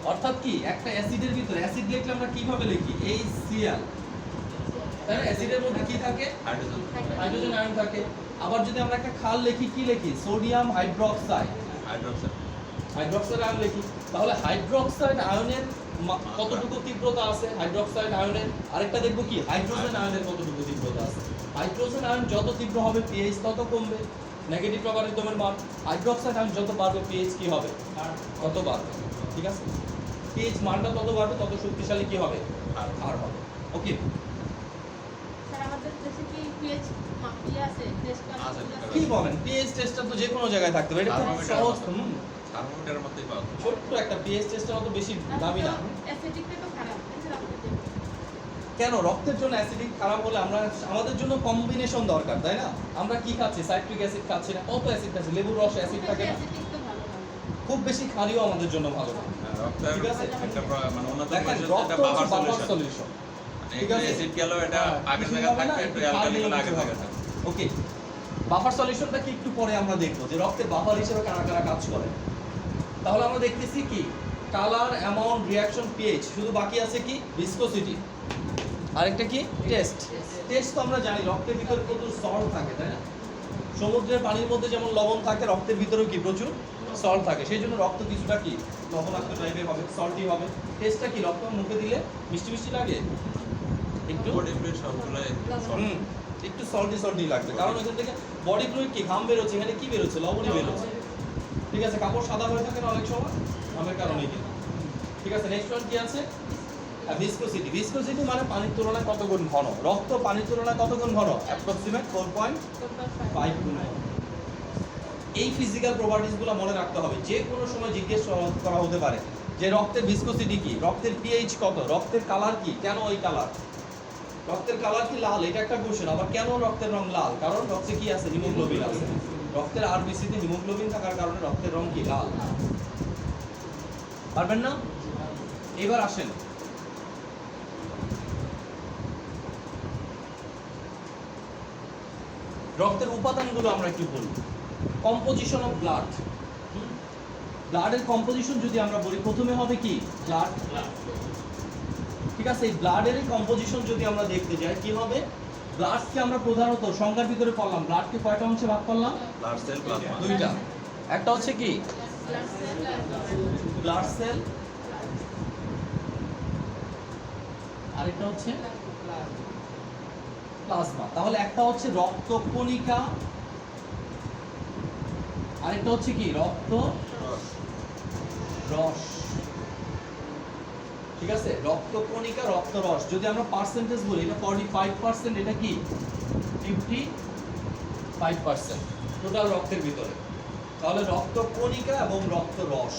অর্থাৎ কি একটা অ্যাসিডের ভিতরে অ্যাসিড লিখলে আমরা কিভাবে লিখি HCl, তাই না। অ্যাসিডের মধ্যে কি থাকে Hydrogen. হাইড্রোজেন আয়ন থাকে। আবার যদি আমরা একটা ক্ষার লিখি কি লিখি sodium hydroxide, Hydroxide. Hydroxide ion লিখি। তাহলে হাইড্রোক্সাইড আয়নের কতটুকু তীব্রতা আছে হাইড্রোক্সাইড আয়নের, আরেকটা দেখবো কি হাইড্রোজেন আয়নের কতটুকু তীব্রতা আছে। হাইড্রোজেন আয়ন যত তীব্র হবে পিএইচ তত কমবে, নেগেটিভ লগারিদমের মান। হাইড্রোক্সাইড আয়ন যত বাড়বে পিএইচ কি হবে তত বাড়বে, ঠিক আছে। পিএইচ মানটা তত বাড়বে তত শক্তিশালী কি হবে আর হবে। ওকে, স্যার আমাদের দেশে কি পিএইচ মাপিয়ে আছে টেস্ট আছে, কি বলেন পিএইচ টেস্টটা তো যে কোনো জায়গায় থাকতে পারে, এটা খুব Thermometer সহজ। আছে। থার্মোমিটারের মধ্যেই পাওয়া যায়। ছোট্ট একটা পিএইচ টেস্টের মতো বেশি দামি না। অ্যাসিডিকটা তো খারাপ এছাড়া আপনাদের কেন রক্তের জন্য অ্যাসিডিক খারাপ হলে আমরা আমাদের জন্য কম্বিনেশন দরকার, তাই না। আমরা কি খাচ্ছি সাইট্রিক অ্যাসিড খাচ্ছি না, কত অ্যাসিড খাচ্ছি, লেবুর রস অ্যাসিড থাকে না, অ্যাসিডিক তো ভালো না খুব বেশি ক্ষারীয় আমাদের জন্য ভালো না। রক্তের ঠিক আছে। একটা মানে উন্নত দেখেন পরিস্থিতি রক্ত একটা হচ্ছে বাফার বাফার সলিউশন। সলিউশন, ঠিক একটু আছে। অ্যাসিড গেল এটা হ্যাঁ, আগের কিছুই জায়গায় হবে না, থাকবে, একটু একটু অ্যালকালি ক্ষার গেলে আগের দিলে জায়গায় কিছু থাকবে। ওকে, বাফার সলিউশনটা কি একটু পরে আমরা দেখবো যে রক্তের বাফার হিসেবে কারা কারা কাজ করে। তাহলে আমরা দেখতেছি কি কালার, অ্যামাউন্ট, রিঅ্যাকশন, পিএইচ, শুধু বাকি আছে কি ভিসকোসিটি, আরেকটা কি টেস্ট। টেস্ট তো আমরা জানি রক্তের ভিতরে প্রচুর সল্ট থাকে, তাই না। সমুদ্রের পানির মধ্যে যেমন লবণ থাকে, রক্তের ভিতরেও কি প্রচুর সল্ট থাকে, সেই জন্য রক্ত কিছুটা কি লবণাক্ত টাইপের হবে, সল্টি হবে। টেস্টটা কি রক্ত মুখে দিলে মিষ্টি মিষ্টি লাগে, একটু বডি ফ্লুইড সবগুলো হুম, একটু সল্টি সল্টি লাগবে, কারণ এখান থেকে বডি ফ্লুইড কি ঘাম বেরোচ্ছে, এখানে কি বেরোচ্ছে লবণই বেরোচ্ছে, ঠিক আছে। কাপড় সাদা হয়ে থাকে না অনেক সময় ঘামের কারণে কিন্তু, ঠিক আছে। নেক্সট ওয়ান কি আছে ভিসকোসিটি। ভিসকোসিটি মানে পানির তুলনায় কত গুণ ঘন, রক্ত পানির তুলনায় কত গুণ ঘন, অ্যাপ্রক্সিমেট 4.5 গুণ ঘন। এই ফিজিক্যাল প্রপার্টিসগুলো মনে রাখতে হবে, যে কোনো সময় জিজ্ঞেস করা হতে পারে যে রক্তের ভিসকোসিটি কি, রক্তের পিএইচ কত, রক্তের কালার কি, কেন ওই কালার, রক্তের কালার কি লাল, এটা একটা কোশ্চেন। আবার কেন রক্তের রং লাল, কারণ রক্তে কি আছে হিমোগ্লোবিন আছে, রক্তের আরবিসিতে হিমোগ্লোবিন থাকার কারণে রক্তের রং কি লাল। পারবেন না? এবার আসেন, রক্তের উপাদানগুলো আমরা একটু বলি। কম্পোজিশন অফ ব্লাড, ব্লাডের কম্পোজিশন যদি আমরা বলি, প্রথমে হবে কি ব্লাড। ঠিক আছে, এই ব্লাডের কম্পোজিশন যদি আমরা দেখতে যাই কি হবে, ব্লাডকে আমরা প্রধানত সংখ্যার ভিতরে করলাম, ব্লাডকে কয়টা অংশে ভাগ করলাম? Blood cell plasma. দুইটা। একটা হচ্ছে কি ব্লাড সেল, আরেকটা হচ্ছে প্লাজমা। তাহলে একটা হচ্ছে রক্তকণিকা, আরেকটা হচ্ছে কি রক্ত রস। ঠিক আছে, রক্তকণিকা রক্ত রস। যদি আমরা পার্সেন্টেজ বলি, এটা 45%, এটা কি 55% টোটাল রক্তের ভিতরে। তাহলে রক্তকণিকা এবং রক্ত রস।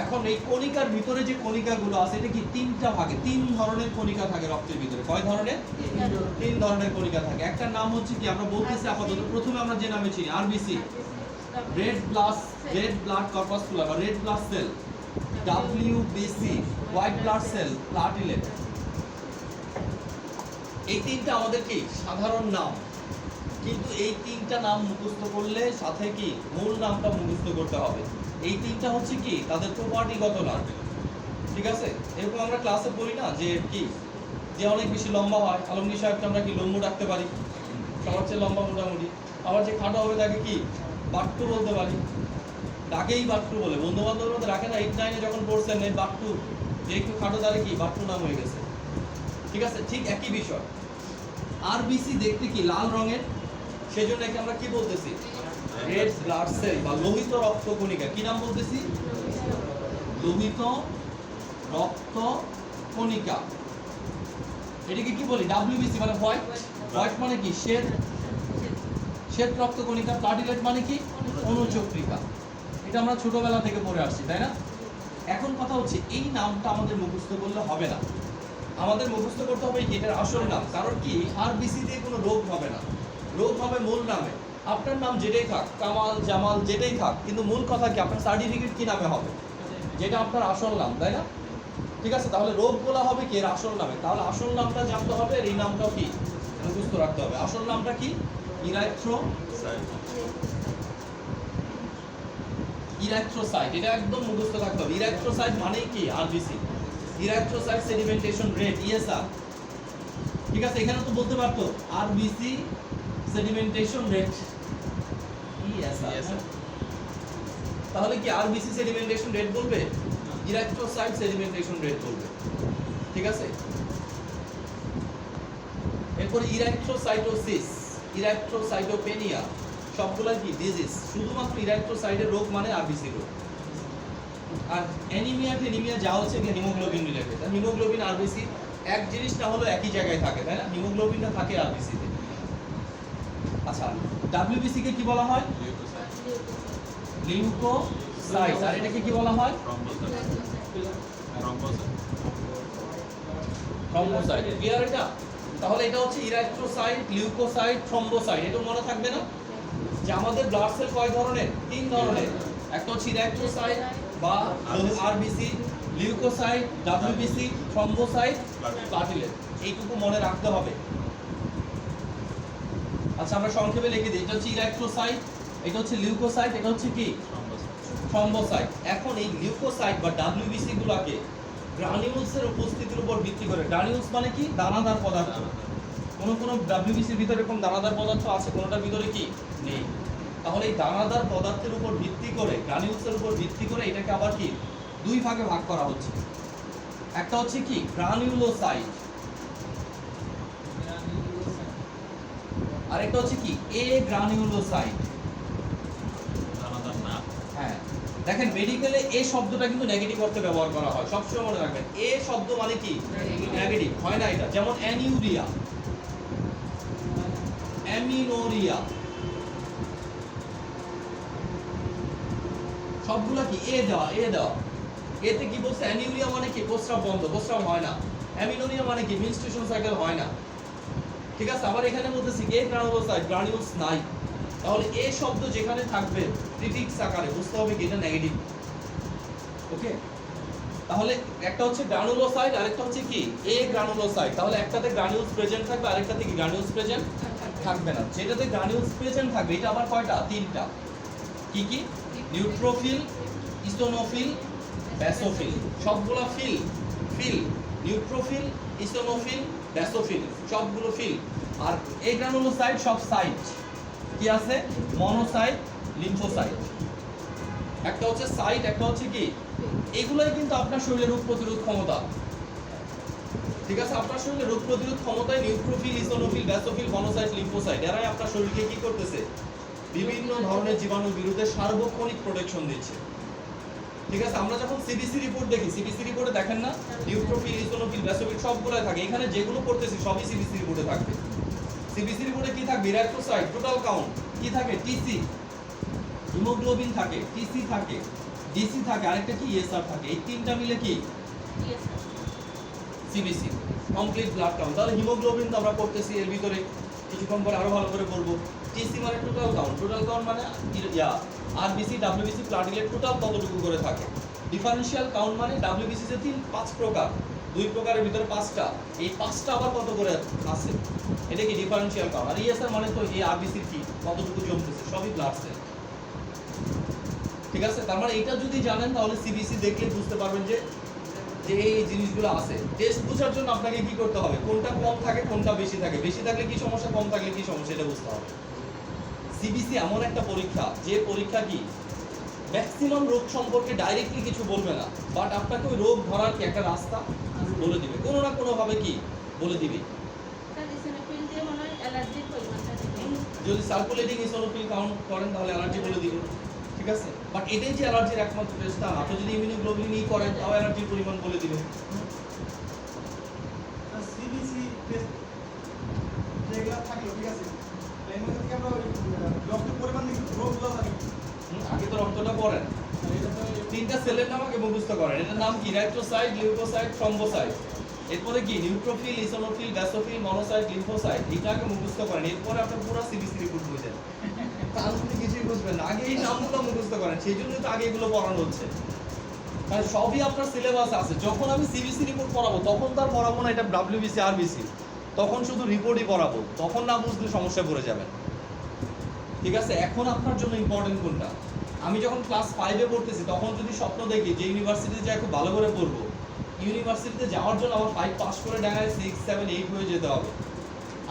এখন এই কণিকার ভিতরে যে কণিকাগুলো আছে, এটা কি তিনটা ভাগে, তিন ধরনের কণিকা থাকে রক্তের ভিতরে। কয় ধরনের? তিন ধরনের কণিকা থাকে। একটা নাম হচ্ছে কি, আমরা বলতেছি আপাতত, প্রথমে আমরা যে নামে চিনি আরবিসি, রেড ব্লাড কর্পাসকুলার বা red blood cell, WBC white blood cell, platelet. এই তিনটা আমাদের কি সাধারণ নাম, কিন্তু এই তিনটা নাম মুখস্থ করলে সাথে কি মূল নামটা মুখস্থ করতে হবে। এই তিনটা হচ্ছে কি তাদের প্রপার্টিগত নাম। ঠিক আছে, এরকম আমরা ক্লাসে বলি না যে কি, যে অনেক বেশি লম্বা হয় আলমগীর সাহেবকে আমরা কি লম্বু ডাকতে পারি, সবার চেয়ে লম্বা মোটামুটি। আবার যে খাটো হবে তাকে কি বাট্টু বলতে পারি, ডাকেই বাট্টু বলে। বন্ধু বান্ধবের মধ্যে রাখে না, 8-9-এ যখন পড়ছেন এই বাট্টু, যে একটু খাটো তারে কি বাট্টু নাম হয়ে গেছে। ঠিক আছে, ঠিক একই বিষয়। আরবিসি দেখতে কি লাল রঙের, সেজন্য একে আমরা কি বলতেছি রেড ব্লাড সেল বা লোহিত রক্ত কণিকা। কি নাম বলতেছি? লোহিত রক্ত কণিকা। এটাকে কি বলি? ডাব্লিউবিসি মানে হোয়াইট, হোয়াইট মানে কি শ্বেত, শ্বেত রক্ত কণিকা। প্লাটিলেট মানে কি অনুচক্রিকা। এটা আমরা ছোটবেলা থেকে পড়ে আসছি, তাই না? এখন কথা হচ্ছে এই নামটা আমাদের মুখস্থ করলে হবে না, আমাদের মুখস্থ করতে হবে এটার আসল নাম। কারণ কি আরবিসি দিয়ে কোনো রোগ হবে না, রোগ হবে মূল নামে। আপনার নাম যেটাই থাক, কামাল জামাল যেটাই থাক, কিন্তু মূল কথা কি আপনার সার্টিফিকেট কি নামে হবে, যেটা আপনার আসল নাম, তাই না? ঠিক আছে, তাহলে রোগ বলা হবে কি এর আসল নামে। তাহলে আসল নামটা জানতে হবে, এই নামটাও কি মুখস্থ রাখতে হবে। আসল নামটা কি? ইরাথ্রোসাইট। এটা একদম মুখস্থ রাখতে হবে। ইরাথ্রোসাইট মানে কি? RBC, erythrocyte sedimentation rate, ESR. ঠিক আছে, এখানে তো বলতে পারতো আরবিসি সেডিমেন্টেশন রেট, ইএসআর। তাহলে কি আরবিসি সেডিমেন্টেশন রেট বলবে, ইরাথ্রোসাইট সেডিমেন্টেশন রেট বলবে। ঠিক আছে, এরপরে ইরাথ্রোসাইটোসিস, ইরাথ্রোসাইটোপেনিয়া, সবগুলা কি ডিজিজ। শুধুমাত্র ইরাথ্রোসাইটের রোগ মানে আরবিসি রোগ। আর অ্যানিমিয়া টেনিমিয়া যা হচ্ছে হিমোগ্লোবিন রিলেটেড। আর হিমোগ্লোবিন আরবিসি এক জিনিস না হলো একই জায়গায় থাকে, তাই না? হিমোগ্লোবিনটা থাকে আরবিসিতে। আচ্ছা, ডাব্লিউবিসি কে কি বলা হয়? লিউকোসাইট। আর এটাকে কি বলা হয়? থ্রম্বোসাইট। ক্লিয়ার এটা? তাহলে এটা হচ্ছে ইরাথ্রোসাইট, লিউকোসাইট, থ্রম্বোসাইট। এটা মনে থাকবে না যে আমাদের ব্লাড সেল কয় ধরনের? তিন ধরনের। একটা হচ্ছে ইরাথ্রোসাইট বা RBC, leucocyte, WBC, thrombocyte, platelet. এইটুকু মনে রাখতে হবে। আচ্ছা, আমরা সংক্ষেপে লিখে দিই। এটা হচ্ছে ইরাথ্রোসাইট, এটা হচ্ছে লিউকোসাইট, এটা হচ্ছে কি থ্রম্বোসাইট। এখন এই লিউকোসাইট বা ডাব্লিউবিসি গুলোকে গ্রানিউলসের উপস্থিতির উপর ভিত্তি করে, গ্রানিউলস মানে কি দানাদার পদার্থ। কোন ডাব্লিউবিসির ভিতরে এরকম দানাদার পদার্থ আছে, কোনটার ভিতরে কি নেই। তাহলে এই দানাদার পদার্থের উপর ভিত্তি করে, গ্রানিউলসের উপর ভিত্তি করে এটাকে আবার কি দুই ভাগে ভাগ করা হচ্ছে। একটা হচ্ছে কি গ্রানিউলোসাইট, আর একটা হচ্ছে কি এ গ্রানিউলোসাইট। হ্যাঁ, দেখেন মেডিকেলে এ শব্দটা কিন্তু নেগেটিভ অর্থে ব্যবহার করা হয়, সবসময় মনে রাখবেন। এ শব্দ মানে কি নেগেটিভ, হয় না এটা। যেমন অ্যানিউরিয়া, অ্যামিনোরিয়া, সবগুলা কি এ দেওয়া, এ দেওয়া। এতে কি বলছে? অ্যানিউরিয়া মানে কি প্রস্রাব বন্ধ, প্রস্রাব হয় না। অ্যামিনোরিয়া মানে কি মেনস্ট্রুয়েশন সাইকেল হয় না। ঠিক আছে, আবার এখানে বলতেছি এ গ্রানুলোসাইট, গ্রানিউলস নাই। তাহলে এ শব্দ যেখানে থাকবে প্রিফিক্স আকারে, বুঝতে হবে কি এটা নেগেটিভ। ওকে, তাহলে একটা হচ্ছে গ্রানুলোসাইট আর একটা হচ্ছে কি এ গ্রানুলোসাইট। তাহলে একটাতে গ্রানুলস প্রেজেন্ট থাকবে আরেকটাতে কি গ্রানুলস প্রেজেন্ট থাকবে না। যেটাতে গ্রানুলস প্রেজেন্ট থাকবে এটা আবার কয়টা? তিনটা। কি কি? Neutrophil, eosinophil, basophil. সবগুলো phil phil neutrophil, eosinophil, basophil সবগুলো ফিল। আর এই গ্রানুলোসাইট সব সাইট কি আছে? Monocyte, lymphocyte. একটা হচ্ছে সাইট, একটা হচ্ছে কি, এগুলাই কিন্তু আপনার শরীরের রোগ প্রতিরোধ ক্ষমতা। ঠিক আছে, আপনার শরীরে রোগ প্রতিরোধ ক্ষমতায় নিউট্রোফিল, ইসোনোফিল, ব্যাসোফিল, মনোসাইট, লিম্ফোসাইট এরাই আপনার শরীরকে কি করতেছে? বিভিন্ন ধরনের জীবাণুর বিরুদ্ধে সার্বক্ষণিক প্রোটেকশন দিচ্ছে। ঠিক আছে, আমরা যখন সিবিসি রিপোর্ট দেখি, সিবিসি রিপোর্টে দেখেন না নিউট্রোফিল, ইসোনোফিল, ব্যাসোফিল সবগুলাই থাকে। এখানে যেগুলো পড়তেছি সবই সিবিসি রিপোর্টে থাকবে। সিবিসি রিপোর্টে কি থাকবে? ইরাইথ্রোসাইট, টোটাল কাউন্ট কি থাকে? টিসি, হিমোগ্লোবিন থাকে, টিসি থাকে, ডিসি থাকে, আরেকটা কি ইএসআর থাকে। এই তিনটা মিলে কি সিবিসি, কমপ্লিট ব্লাড কাউন্ট। তাহলে হিমোগ্লোবিন তো আমরা পড়তেছি, এর ভিতরে কিছুক্ষণ পরে আরো ভালো করে পড়বো। টিসি মানে টোটাল কাউন্ট, টোটাল কাউন্ট মানে আরবিসি, ডাব্লিউবিসি, প্লাটিলেট টোটাল কতটুকু করে থাকে। ডিফারেনশিয়াল কাউন্ট মানে ডাব্লিউবিসি যে 5 প্রকার, 2 প্রকারের ভিতরে 5টা, এই 5টা আবার কত করে আছে, এটা কি ডিফারেনশিয়াল কাউন্ট। আর ইএসআর মানে তো এই আরবিসির কি কতটুকু জমতেছে, সবই ব্লাড সেল। ঠিক আছে, তার মানে এটা যদি জানেন তাহলে সিবিসি দেখলে বুঝতে পারবেন যে যে এই জিনিসগুলো আছে। টেস্ট বোঝার জন্য আপনাকে কি করতে হবে? কোনটা কম থাকে, কোনটা বেশি থাকে, বেশি থাকলে কি সমস্যা, কম থাকলে কি সমস্যা, এটা বুঝতে হবে। সিবিসি এমন একটা পরীক্ষা যে পরীক্ষা কি ম্যাক্সিমাম রোগ সম্পর্কে ডাইরেক্টলি কিছু বলবে না, বাট আপনাকে ওই রোগ ধরার কি একটা রাস্তা বলে দিবে, কোনো না কোনো ভাবে কি বলে দিবে। যদি সার্কুলেটিং ইসোনোফিল কাউন্ট করেন তাহলে অ্যালার্জি বলে দিবে। ঠিক আছে, বাট এটাই যে অ্যালার্জির একমাত্র টেস্ট তা না। আপনি যদি ইমিউনোগ্লোবিন করেন তাও অ্যালার্জির পরিমাণ বলে দিবে। সিবিসি টেস্ট যেগুলো থাকলো, ঠিক আছে, এর মধ্যে থেকে আমরা ওই রক্তের পরিমাণ দেখি, রোগগুলো জানি। আগে তো রক্তটা পড়েন, তিনটা সেলের নাম আগে মুখস্থ করেন। এটার নাম কি? Erythrocyte, leucocyte, thrombocyte. এরপরে কি? Neutrophil, eosinophil, ব্যাসোফিল, monocyte, lymphocyte. এটা আগে মুখস্থ করেন, এরপরে আপনার পুরো সিবিসি রিপোর্ট বুঝেন। তাহলে কিছুই বুঝবেন না, আগে এই নামগুলো মুখস্থ করেন। সেই জন্যই তো আগে এগুলো পড়ানো হচ্ছে, কারণ সবই আপনার সিলেবাস আছে। যখন আমি সিবিসি রিপোর্ট পড়াবো তখন তার পড়াবো না এটা ডাব্লিউবিসি, আরবিসি, তখন শুধু রিপোর্টই পড়াবো। তখন না বুঝলে সমস্যা পড়ে যাবেন। ঠিক আছে, এখন আপনার জন্য ইম্পর্টেন্ট কোনটা? আমি যখন ক্লাস 5-এ পড়তেছি তখন যদি স্বপ্ন দেখি যে ইউনিভার্সিটিতে যাই খুব ভালো করে পড়বো, ইউনিভার্সিটিতে যাওয়ার জন্য আমার 5 পাস করে ডাঙায় 6, 7, 8 হয়ে যেতে হবে।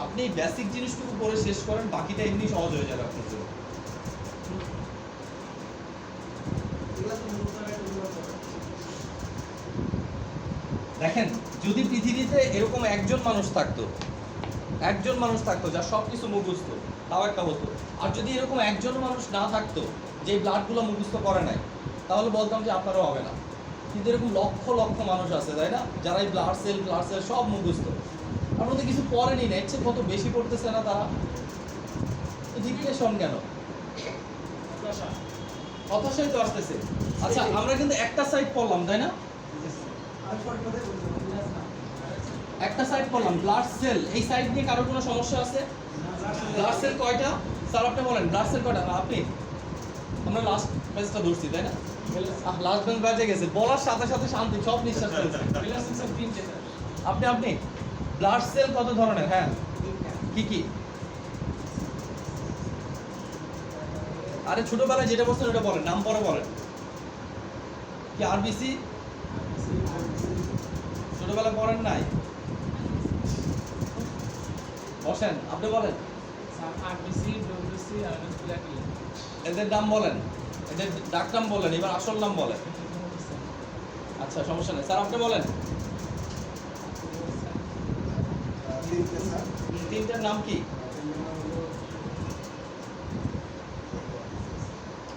আপনি এই বেসিক জিনিসটুকু পড়ে শেষ করেন, বাকিটা এমনি সহজ হয়ে যাবে আপনার জন্য। এগুলো তো মুখস্থ করে এগুলো করে। দেখেন, যদি পৃথিবীতে এরকম একজন মানুষ থাকতো যার সব কিছু মুখস্থ, তাও একটা হতো। আর যদি এরকম একজন মানুষ না থাকতো যে ব্লাডগুলো মুখস্থ করে নাই, তাহলে বলতাম যে আপনারও হবে না। কিন্তু এরকম লক্ষ লক্ষ মানুষ আছে, তাই না, যারা এই ব্লাড সেল সব মুখস্থ, তার মধ্যে কিছু পড়েনি না, ইচ্ছে কত বেশি পড়তেছে না তারা। ডিপ্রেশন কেন? হতাশাই তো আসতেছে। আচ্ছা, আমরা কিন্তু একটা সাইড পড়লাম, তাই না? আর পরে কোথায় বলতে একটা সাইড পড়লাম ব্লাড সেল। এই সাইড নিয়ে কারো কোনো সমস্যা আছে? ব্লাড সেল কয়টা স্যার আপনি বলেন? ব্লাড সেল কয়টা? না আপনি, আমরা লাস্ট বেঞ্চটা ধরছি, তাই না? লাস্ট বেঞ্চ বাজে গেছে, বলার সাথে সাথে শান্তি, সব নিঃশ্বাস ফেলছে। আপনি ব্লাড সেল কত ধরনের? হ্যাঁ, কি কি? আরে ছোটবেলায় যেটা বলছেন ওটা বলেন, নাম পরে বলেন। কি আরবিসি? ছোটবেলায় পড়েন নাই? বসেন, আপনি বলেন। এদের নাম বলেন, এদের ডাক নাম বলেন, এবার আসল নাম বলেন। আচ্ছা, সমস্যা নেই, স্যার আপনি বলেন। তিনটার নাম কি?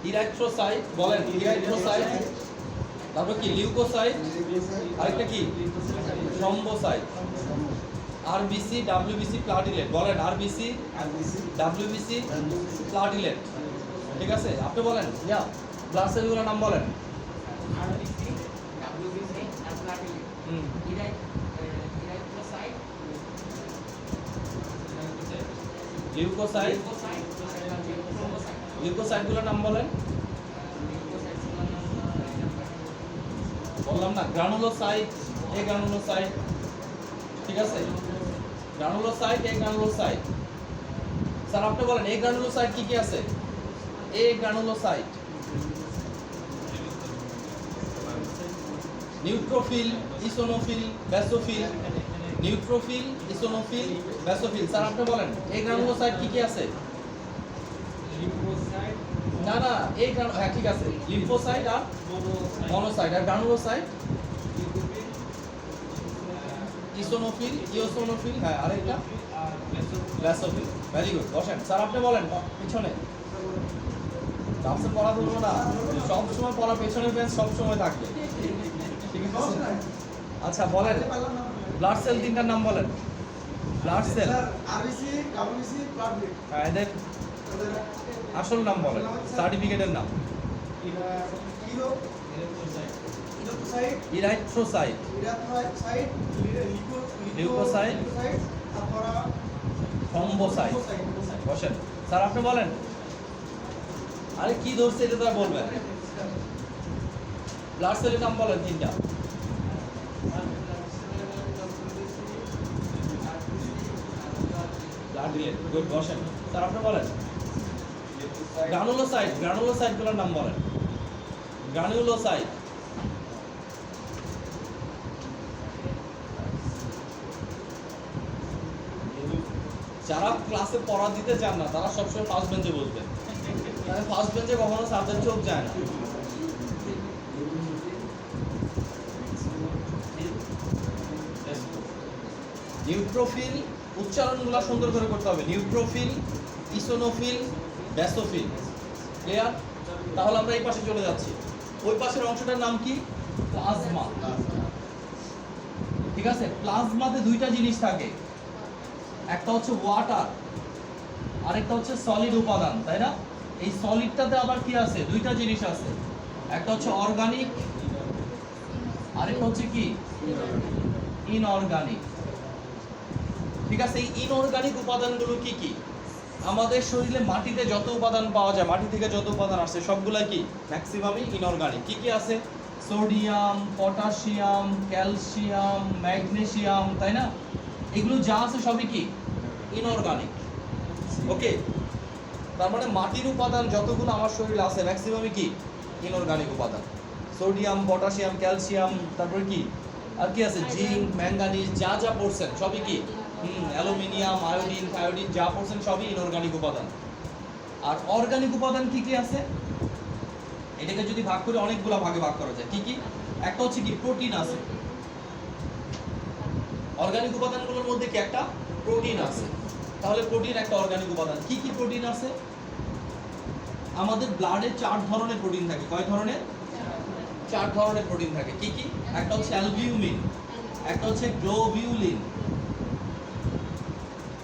ইরাইথ্রোসাইট বলেন, ইরাইথ্রোসাইট, তারপর কি লিউকোসাইট, আরেকটা কি থ্রম্বোসাইট। আরবিসি, ডাব্লিউবিসি, প্লাটিলেট বলেন। RBC, WBC, platelet. ঠিক আছে, আপনি বলেন। ইয়া, ব্লাড সেলগুলোর নাম বলেন। লিউকোসাইট, লিউকোসাইটগুলোর নাম বলেন। বললাম না গ্রানুলোসাইট, এ গ্রানুলোসাইট, ঠিক আছে, গ্রানুলোসাইট, এ গ্রানুলোসাইট। স্যার আপনি বলেন এ গ্রানুলোসাইট কি কি আছে? এ granulocyte, neutrophil, eosinophil, basophil, neutrophil, eosinophil, basophil. Sir আপনি বলেন এই গ্রানুলোসাইট কি কি আছে? না না এই হ্যাঁ ঠিক আছে, লিম্ফোসাইট আর মনোসাইট। আর গ্রানুলোসাইট ইসোনোফিল, ইওসোনোফিল, হ্যাঁ আরেকটা বেসোফিল। ভেরি গুড, বসেন। স্যার আপনি বলেন পিছনে আপনি পড়া ধরবো না, সবসময় পড়া পেছনের বেঞ্চ সবসময় থাকবে, ঠিক আছে? আচ্ছা বলেন ব্লাড সেল তিনটার নাম বলেন। Blood cell, RBC, WBC, platelet. হ্যাঁ এদের আসল নাম বলেন, সার্টিফিকেটের নাম। হিরো, ইলেকট্রোসাইট, ইরাইথ্রোসাইট, ইরাথ্রোসাইট, লিউকোসাইট, তারপরে থ্রম্বোসাইট। বসেন। স্যার আপনি বলেন আরে কি ধরছে এটা তো আর বলবেন। ব্লাড সেলের নাম বলেন তিনটা। ব্লাড রিলেট, গুড, বসেন। স্যার আপনি বলেন গ্রানুলোসাইট, গ্রানুলোসাইটগুলোর নাম বলেন। গ্রানুলোসাইট, যারা ক্লাসে পড়া দিতে চান না তারা সবসময় ফার্স্ট বেঞ্চে বসবেন, ফার্স্ট বেঞ্চে কখনো স্যারদের চোখ যায় না। নিউট্রোফিল, উচ্চারণগুলো সুন্দর করে করতে হবে। Neutrophil, eosinophil, basophil. ক্লিয়ার? তাহলে আমরা এই পাশে চলে যাচ্ছি। ওই পাশের অংশটার নাম কি? প্লাজমা। ঠিক আছে, প্লাজমাতে দুইটা জিনিস থাকে, একটা হচ্ছে ওয়াটার, আরেকটা হচ্ছে সলিড উপাদান, তাই না? এই সলিডটাতে আবার কি আছে? দুইটা জিনিস আছে, একটা হচ্ছে অর্গানিক, আরেকটা হচ্ছে কি ইনঅর্গানিক। ঠিক আছে, এই ইনঅর্গানিক উপাদানগুলো কি কি? আমাদের শরীরে মাটিতে যত উপাদান পাওয়া যায়, মাটি থেকে যত উপাদান আসছে সবগুলাই কি? ম্যাক্সিমামই ইনঅর্গানিক। কি কি আছে? সোডিয়াম, পটাশিয়াম, ক্যালসিয়াম, ম্যাগনেসিয়াম, তাই না? এগুলো যা আছে সবই কি? ইনঅর্গানিক। ওকে, তার মানে মাটির উপাদান যতগুলো আমার শরীরে আছে ম্যাক্সিমামই কি? ইনঅর্গানিক উপাদান। সোডিয়াম, পটাশিয়াম, ক্যালসিয়াম, তারপরে কি আর কি আছে? জিঙ্ক, ম্যাঙ্গানিজ, যা যা পড়ছেন সবই কি? অ্যালুমিনিয়াম, আয়োডিন, থায়োডিন, যা পড়ছেন সবই ইনঅর্গানিক উপাদান। আর অর্গানিক উপাদান কি কি আছে? এটাকে যদি ভাগ করে অনেকগুলো ভাগে ভাগ করা যায়। কি কি? একটা হচ্ছে কি প্রোটিন আছে। অর্গানিক উপাদানগুলোর মধ্যে কি একটা প্রোটিন আছে? তাহলে প্রোটিন একটা অর্গানিক উপাদান। কি কি প্রোটিন আছে? আমাদের ব্লাডে 4 ধরনের প্রোটিন থাকে। কয় ধরনের? 4 ধরনের প্রোটিন থাকে। কি কি? একটা হচ্ছে অ্যালবিউমিন, একটা হচ্ছে গ্লোবিউলিন,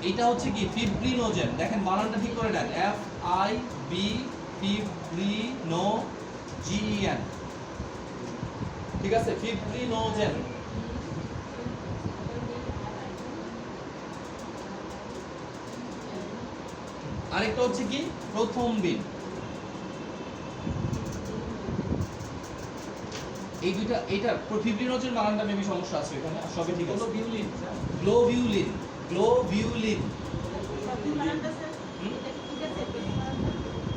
এটা হচ্ছে কি ফিব্রিনোজেন। দেখেন বানানটা ঠিক করে নেন, এফ আই বি ফিব্রিনোজেন। ঠিক আছে, ফিব্রিনোজেন। আরেকটা হচ্ছে কি প্রথমবিন। এই দুইটা, এটা ফিব্রিনোজেন বানানটা মেবি সমস্যা আছে এখানে, আর সবই ঠিক আছে। Globulin, globulin, globulin,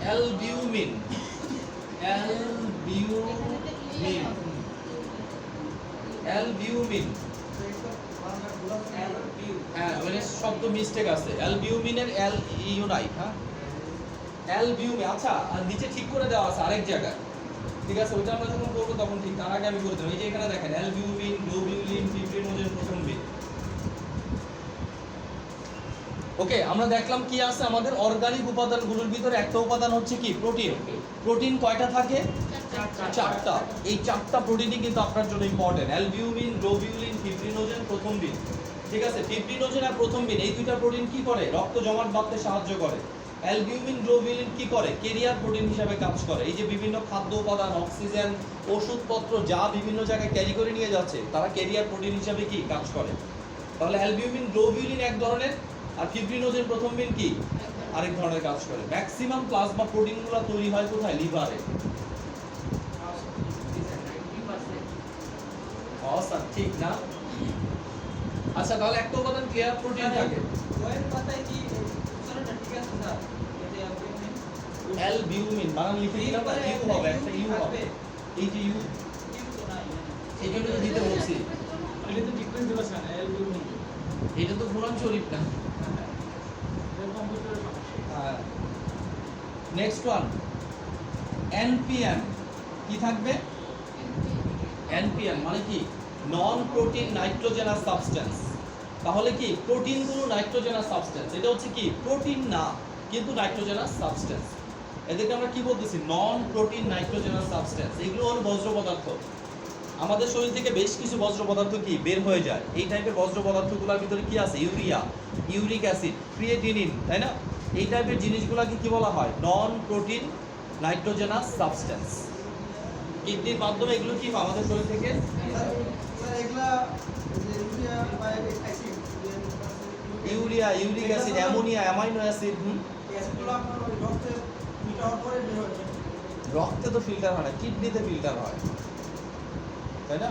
albumin, albumin, albumin. হ্যাঁ মানে শব্দ মিস্টেক আছে, অ্যালবিউমিনের এল ইউ নাই, হ্যাঁ অ্যালবিউমিন। আচ্ছা, আর নিচে ঠিক করে দেওয়া আছে আরেক জায়গায়, ঠিক আছে, ওইটা আমরা যখন করবো তখন ঠিক, তার আগে আমি করে দেবো। এই যে এখানে দেখেন অ্যালবিউমিন, গ্লোবিউলিন, ফিব্রিনোজেন, প্রথমবিন। ওকে, আমরা দেখলাম কি আছে আমাদের অর্গানিক উপাদানগুলোর ভিতরে একটা উপাদান হচ্ছে কি প্রোটিন। প্রোটিন কয়টা থাকে? 4টা। এই 4টা প্রোটিনই কিন্তু আপনার জন্য ইম্পর্টেন্ট, অ্যালবিউমিন, গ্লোবিউলিন, ফিব্রিনোজেন, প্রথমবিন। ঠিক আছে, ফিব্রিনোজেন আর প্রথমবিন এই দুইটা প্রোটিন কি করে? রক্ত জমাট বাঁধতে সাহায্য করে। অ্যালবিউমিন, গ্লোবিউলিন কি করে? ক্যারিয়ার প্রোটিন হিসেবে কাজ করে। এই যে বিভিন্ন খাদ্য উপাদান, অক্সিজেন, ওষুধপত্র যা বিভিন্ন জায়গায় ক্যারি করে নিয়ে যাচ্ছে, তারা ক্যারিয়ার প্রোটিন হিসেবে কি কাজ করে। তাহলে অ্যালবিউমিন, গ্লোবিউলিন এক ধরনের, আর ফিব্রিনোজেন, প্রথমবিন কি আরেক ধরনের কাজ করে। ম্যাক্সিমাম প্লাজমা প্রোটিনগুলো তৈরি হয় কোথায়? লিভারে। অসার ঠিক না। আচ্ছা তাহলে একটা উপাদান ক্লিয়ার, প্রোটিন থাকে ওয়ের পাতায় কি উচ্চারণটা ঠিক আছে স্যার? এতে অ্যালবিউমিন, বানান লিখে দিলাম না, ইউ হবে, একটা ইউ হবে, এই যে ইউ, ইউ তো নাই। এই জন্য তো দিতে বলছি। এটা তো ঠিক করে দিবেন না, অ্যালবিউমিন। এটা তো কোরআন শরীফ না। এটা কম্পিউটারের সমস্যা। নেক্সট ওয়ান এনপিএম, কি থাকবে? এনপিএম মানে কি? নন প্রোটিন নাইট্রোজেনাস সাবস্টেন্স। তাহলে কি প্রোটিনগুলো নাইট্রোজেনাস সাবস্টেন্স, এটা হচ্ছে কি প্রোটিন না কিন্তু নাইট্রোজেনাস সাবস্টেন্স। এদেরকে আমরা কি বলতেছি? নন প্রোটিন নাইট্রোজেনাস সাবস্টেন্স। এগুলো হলো বজ্র পদার্থ। আমাদের শরীর থেকে বেশ কিছু বজ্র পদার্থ কি বের হয়ে যায়। এই টাইপের বজ্র পদার্থগুলোর ভিতরে কি আছে? ইউরিয়া, ইউরিক অ্যাসিড, ক্রিয়েটিনিন, তাই না? এই টাইপের জিনিসগুলোকে কি বলা হয়? নন প্রোটিন নাইট্রোজেনাস সাবস্টেন্স। কিডনির মাধ্যমে এগুলো কি আমাদের শরীর থেকে স্যার এগুলা যে ইউরিয়া বা acid, urea, uric acid, ammonia, amino acid, এই অ্যাসিডগুলো আপনার ওই রক্তে মিটার পরে বের হয়ে যায়। রক্তে তো ফিল্টার হয় না, কিডনিতে ফিল্টার হয়, তাই না?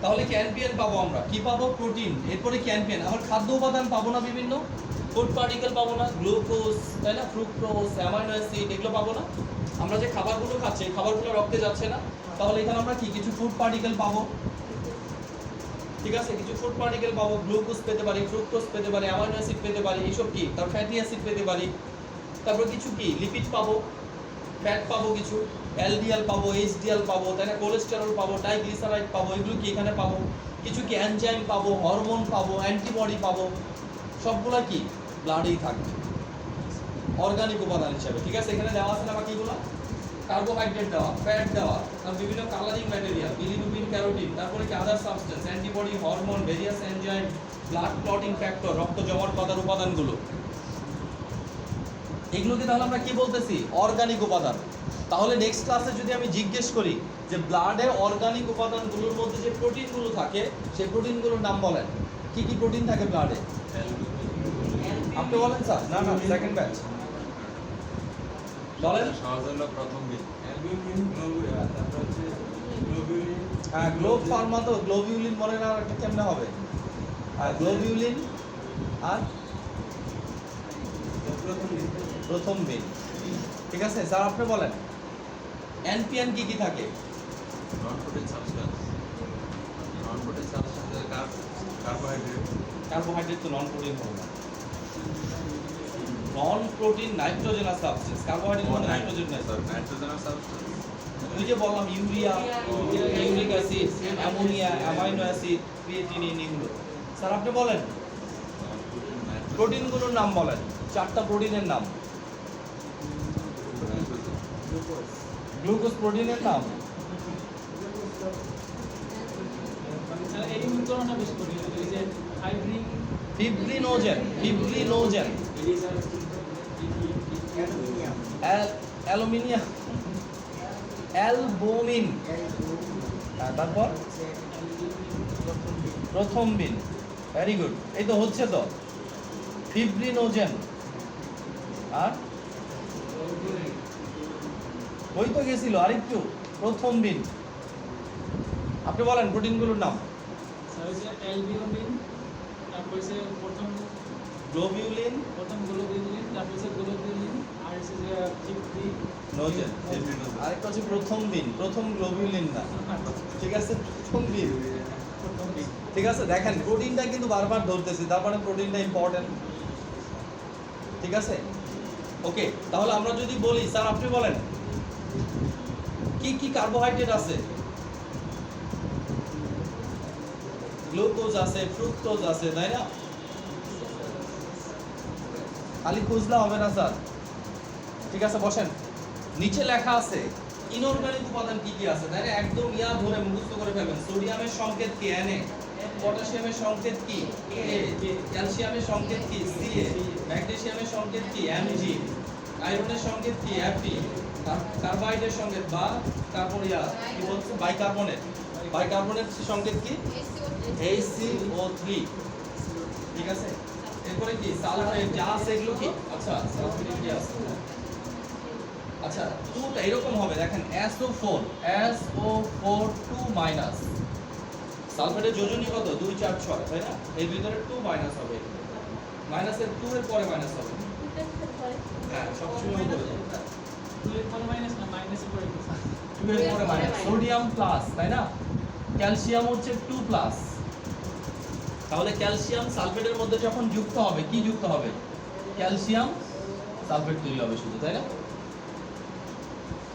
তাহলে ক্যানপিয়ান পাবো আমরা, কি পাবো? প্রোটিন। এরপরে ক্যানপিয়ান, আমার খাদ্য উপাদান পাবো না, বিভিন্ন ফুড পার্টিকেল পাবো না, গ্লুকোজ, তাই না, ফ্রুক্টোজ, অ্যামাইনো অ্যাসিড, এগুলো পাবো না। আমরা যে খাবারগুলো খাচ্ছি এই খাবারগুলো রক্তে যাচ্ছে না, তাহলে এখানে আমরা কি কিছু ফুড পার্টিকেল পাবো, ঠিক আছে? কিছু ফুড পার্টিকেল পাবো, গ্লুকোজ পেতে পারি, ফ্রুক্টোজ পেতে পারি, অ্যামাইনো অ্যাসিড পেতে পারি, এইসব কি, তারপর ফ্যাটি অ্যাসিড পেতে পারি, তারপর কিছু কি লিপিড পাবো, ফ্যাট পাবো, কিছু এলডিএল পাবো, এইচডিএল পাবো, তাই না, কোলেস্টেরল পাবো, ট্রাইগ্লিসারাইড পাবো, এগুলো কি এখানে পাবো। কিছু কি এনজাইম পাবো, হরমোন পাবো, অ্যান্টিবডি পাবো, সবগুলা কি ব্লাডেই থাকবে অর্গানিক উপাদান হিসেবে, ঠিক আছে? এখানে দেওয়া আছে না বাকিগুলো, কার্বোহাইড্রেট দেওয়া, ফ্যাট দেওয়া, আর বিভিন্ন কালারিং ম্যাটেরিয়াল, বিলিরুবিন, ক্যারোটিন, তারপরে কি other substance, antibody, hormone, various enzyme, blood clotting factor, রক্ত জমাট বাঁধার উপাদানগুলো, এগুলোকে তাহলে আমরা কি বলতেছি? অর্গানিক উপাদান। তাহলে নেক্সট ক্লাসে যদি আমি জিজ্ঞেস করি যে ব্লাডে অর্গানিক উপাদানগুলোর মধ্যে যে প্রোটিনগুলো থাকে সেই প্রোটিনগুলোর নাম বলেন, কি কি প্রোটিন থাকে ব্লাডে? আপনি বলেন স্যার। না না, সেকেন্ড ব্যাচ বলেন। সহজ হলো প্রথম দিন অ্যালবিউমিন, তারপর হচ্ছে গ্লোবিউলিন, হ্যাঁ, গ্লোব ফার্মা তো গ্লোবিউলিন মনে না, একটা কেমনে হবে? আর গ্লোবিউলিন আর প্রথম দিন, ঠিক আছে স্যার? আপনি বলেন এনপিএন কি কি থাকে? Non protein substance, non protein সাবস্টেন্সের কার্বোহাইড্রেট, কার্বোহাইড্রেট তো নন প্রোটিন হবে না। Non protein nitrogenous substance, carbohydrate মানে নাইট্রোজেন না স্যার। নাইট্রোজেনাস সাবস্টেন্স, ওই যে বললাম urea, uric acid, ammonia, amino acid, creatinine, এগুলো। স্যার আপনি বলেন প্রোটিনগুলোর নাম বলেন, চারটা প্রোটিনের নাম। গ্লুকোজ প্রোটিনের নাম, স্যার এই উচ্চারণটা বেশি করি, এই যে হাইড্রিং, fibrinogen, fibrinogen, aluminium, aluminium, albumin, তারপর প্রথম বিন। ভেরি গুড, এই তো হচ্ছে তো ফিব্রিনোজেন, আর ওই তো গেছিল আরেকটু, প্রথম বিন। আপনি বলেন প্রোটিনগুলোর নাম। স্যার হচ্ছে অ্যালবিউমিন, তারপর হচ্ছে প্রথম গ্লোবিউলিন, গ্লোবিউলিন, তারপর হচ্ছে গ্লোবিউলিন, আর হচ্ছে যে নোজেন, আরেকটা হচ্ছে প্রথম বিন, প্রথম গ্লোবিউলিন না, ঠিক আছে? প্রথম বিন, ঠিক আছে? দেখেন প্রোটিনটা কিন্তু বারবার ধরতেছি, তার মানে প্রোটিনটা ইম্পর্টেন্ট, ঠিক আছে? ওকে, তাহলে আমরা যদি বলি স্যার আপনি বলেন কি কি কার্বোহাইড্রেট আছে? গ্লুকোজ আছে, ফ্রুক্টোজ আছে, তাই না? খালি খুঁজলে হবে না স্যার, ঠিক আছে? বসেন, নিচে লেখা আছে ইনঅর্গানিক উপাদান কি কি আছে, তাই না? একদম ইয়া ধরে মুখস্থ করে ফেলবেন। সোডিয়ামের সংকেত কি? Na, পটাশিয়ামের সংকেত কি? Ka, ক্যালসিয়ামের সংকেত কি? Ca, ম্যাগনেসিয়ামের সংকেত কি? Mg, আয়রনের সংকেত কি? Fe, কার্বোহাইড্রেটের সংকেত বা কার্বন ইয়া কি বলছে বাইকার্বনেট, বাইকার্বনেটের সংকেত কি? HCO3, ঠিক আছে? এরপরে কি সালফেট, যা আছে এগুলো কি? আচ্ছা সালফেট কি আছে? আচ্ছা টুটা এরকম হবে, দেখেন SO4, SO4 2 মাইনাস, সালফেটের যোজনী কত 2 4 6 তাই না এর ভিতরে 2 মাইনাস হবে মাইনাসের 2 এর পরে মাইনাস হবে হ্যাঁ সবসময় উপরে যাবে। 2 এর পরে মাইনাস না মাইনাসের পরে প্লাস 2 এর পরে মাইনাস সোডিয়াম প্লাস তাই না ক্যালসিয়াম হচ্ছে 2 প্লাস তাহলে ক্যালসিয়াম সালফেটের মধ্যে যখন যুক্ত হবে কি যুক্ত হবে ক্যালসিয়াম সালফেট তৈরি হবে শুধু তাই না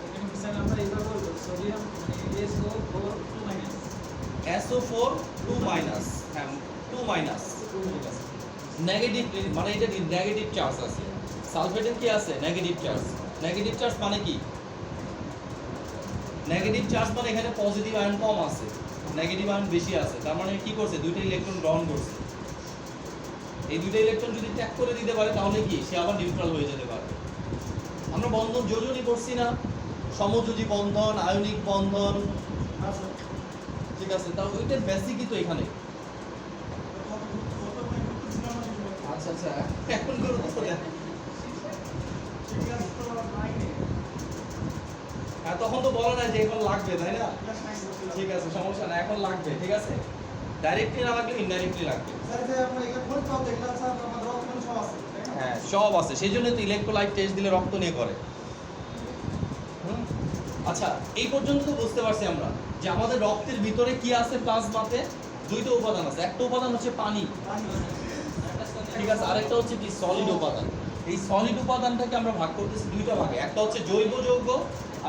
এখানে কি স্যার আমরা এইভাবে বলবো সোডিয়াম মানে SO4 2 মাইনাস SO4 2 মাইনাস হ্যাঁ 2 মাইনাস নেগেটিভ মানে এটা কি নেগেটিভ চার্জ আছে সালফেটের কি আছে নেগেটিভ চার্জ মানে কি নেগেটিভ চার্জ মানে এখানে পজিটিভ আয়ন কম আছে নেগেটিভ আয়ন বেশি আছে তার মানে কি করছে দুইটা ইলেকট্রন গ্রহণ করছে এই দুইটা ইলেকট্রন যদি ত্যাগ করে দিতে পারে তাহলে কি সে আবার নিউট্রাল হয়ে যেতে পারে আমরা বন্ধন যোজনী করছি না সমযোজী বন্ধন আয়নিক বন্ধন আচ্ছা ঠিক আছে তাও ওইটার বেসিকই তো এখানে আচ্ছা আচ্ছা এখন করে তো দেখ হ্যাঁ তখন তো বলা না যে এখন লাগবে তাই না ঠিক আছে সমস্যা না এখন লাগবে ঠিক আছে ডাইরেক্টলি না লাগলে ইনডাইরেক্টলি লাগবে হ্যাঁ সব আছে সেই জন্য তো ইলেকট্রোলাইট টেস্ট দিলে রক্ত নিয়ে করে আচ্ছা এই পর্যন্ত তো বুঝতে পারছি আমরা যে আমাদের রক্তের ভিতরে কি আছে প্লাজমাতে দুইটা উপাদান আছে একটা উপাদান হচ্ছে পানি ঠিক আছে আরেকটা হচ্ছে কি সলিড উপাদান এই সলিড উপাদানটাকে আমরা ভাগ করতেছি দুইটা ভাগে একটা হচ্ছে জৈব যৌগ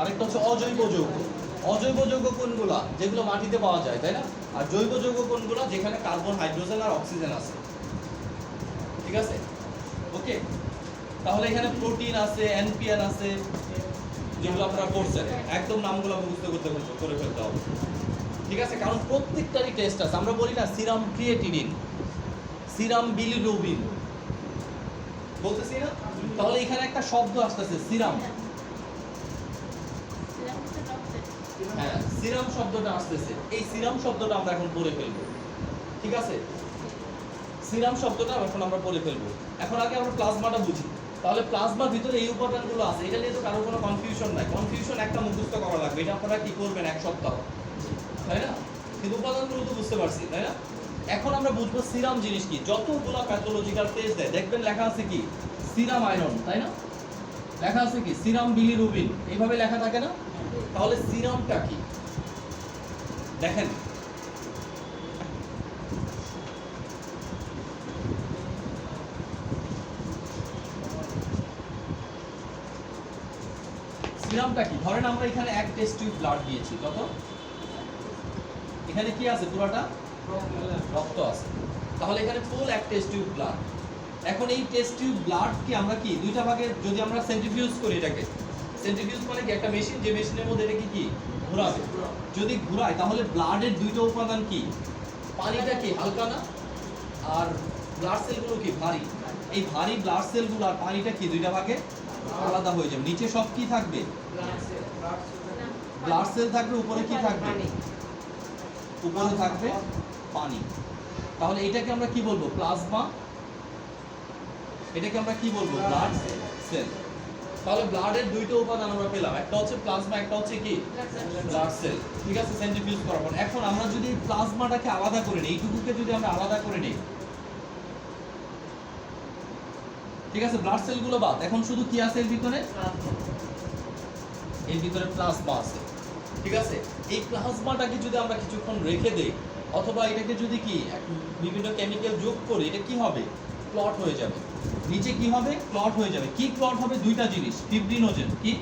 আরেকটা হচ্ছে অজৈব যৌগ অজৈব যৌগ কোনগুলা যেগুলো মাটিতে পাওয়া যায় তাই না আর জৈব যৌগ কোনগুলা যেখানে কার্বন হাইড্রোজেন আর অক্সিজেন আছে ঠিক আছে ওকে তাহলে এখানে প্রোটিন আছে এনপিএন আছে যেগুলো আপনারা পড়ছেন একদম নামগুলো মুখস্থ করে ফেলতে হবে ঠিক আছে কারণ প্রত্যেকটারই টেস্ট আছে আমরা বলি না সিরাম ক্রিয়েটিনিন সিরাম বিলিরুবিন বলতেছি না তাহলে এখানে একটা শব্দ আসতেছে সিরাম হ্যাঁ সিরাম শব্দটা আসতেছে এই সিরাম শব্দটা আমরা এখন পড়ে ফেলবো ঠিক আছে সিরাম শব্দটা এখন আমরা পড়ে ফেলবো এখন আগে আমরা প্লাজমাটা বুঝি তাহলে প্লাজমার ভিতরে এই উপাদানগুলো আছে এটা নিয়ে তো কারো কোনো কনফিউশন নাই কনফিউশন একটা মুখস্থ করা লাগবে এটা আপনারা কি করবেন এক সপ্তাহ তাই না কিন্তু উপাদানগুলো তো বুঝতে পারছি তাই না এখন আমরা বুঝবো সিরাম জিনিস কি যতগুলো প্যাথোলজিক্যাল টেস্ট দেয় দেখবেন লেখা আছে কি সিরাম আয়রন তাই না লেখা আছে কি সিরাম বিলিরুবিন এইভাবে লেখা থাকে না তাহলে সিরামটা কি দেখেন সিরামটা কি ধরেন আমরা এখানে এক টেস্ট টিউব ব্লাড দিয়েছি কত এখানে কি আছে পুরোটা রক্ত আছে তাহলে এখানে ফুল এক টেস্ট টিউব ব্লাড এখন এই টেস্ট টিউব ব্লাডকে আমরা কি দুইটা ভাগে যদি আমরা সেন্ট্রিফিউজ করি এটাকে সেন্ট্রিফিউজ মানে কি একটা মেশিন যে মেশিনের মধ্যে এটা কি ঘোরাবে যদি ঘোরায় তাহলে ব্লাডের দুইটা উপাদান কি পানিটা কি হালকা না আর ব্লাড সেলগুলো কি ভারী এই ভারী ব্লাড সেলগুলো আর পানিটা কি দুইটা ভাগে আলাদা হয়ে যাবে নিচে সব কি থাকবে ব্লাড সেল থাকবে উপরে কি থাকবে উপরে থাকবে পানি তাহলে এটাকে আমরা কি বলবো প্লাজমা এটাকে আমরা কি বলবো ব্লাড সেল তাহলে ব্লাডের দুইটা উপাদান আমরা পেলাম একটা হচ্ছে প্লাজমা একটা হচ্ছে কি ব্লাড সেল ঠিক আছে সেন্ট্রিফিউজ করার পর এখন আমরা যদি প্লাজমাটাকে আলাদা করে নিই এইটুকুকে যদি আমরা আলাদা করে নিই ঠিক আছে ব্লাড সেলগুলো বাদ এখন শুধু কি আছে এর ভিতরে প্লাজমা আছে ঠিক আছে এই প্লাজমাটাকে যদি আমরা কিছুক্ষণ রেখে দেই অথবা এটাকে যদি কি বিভিন্ন কেমিক্যাল যোগ করি এটা কি হবে ক্লট হয়ে যাবে নিচে কি হবে ক্লট হয়ে যাবে কি ক্লট হবে দুইটা জিনিস ফিব্রিনোজেন কি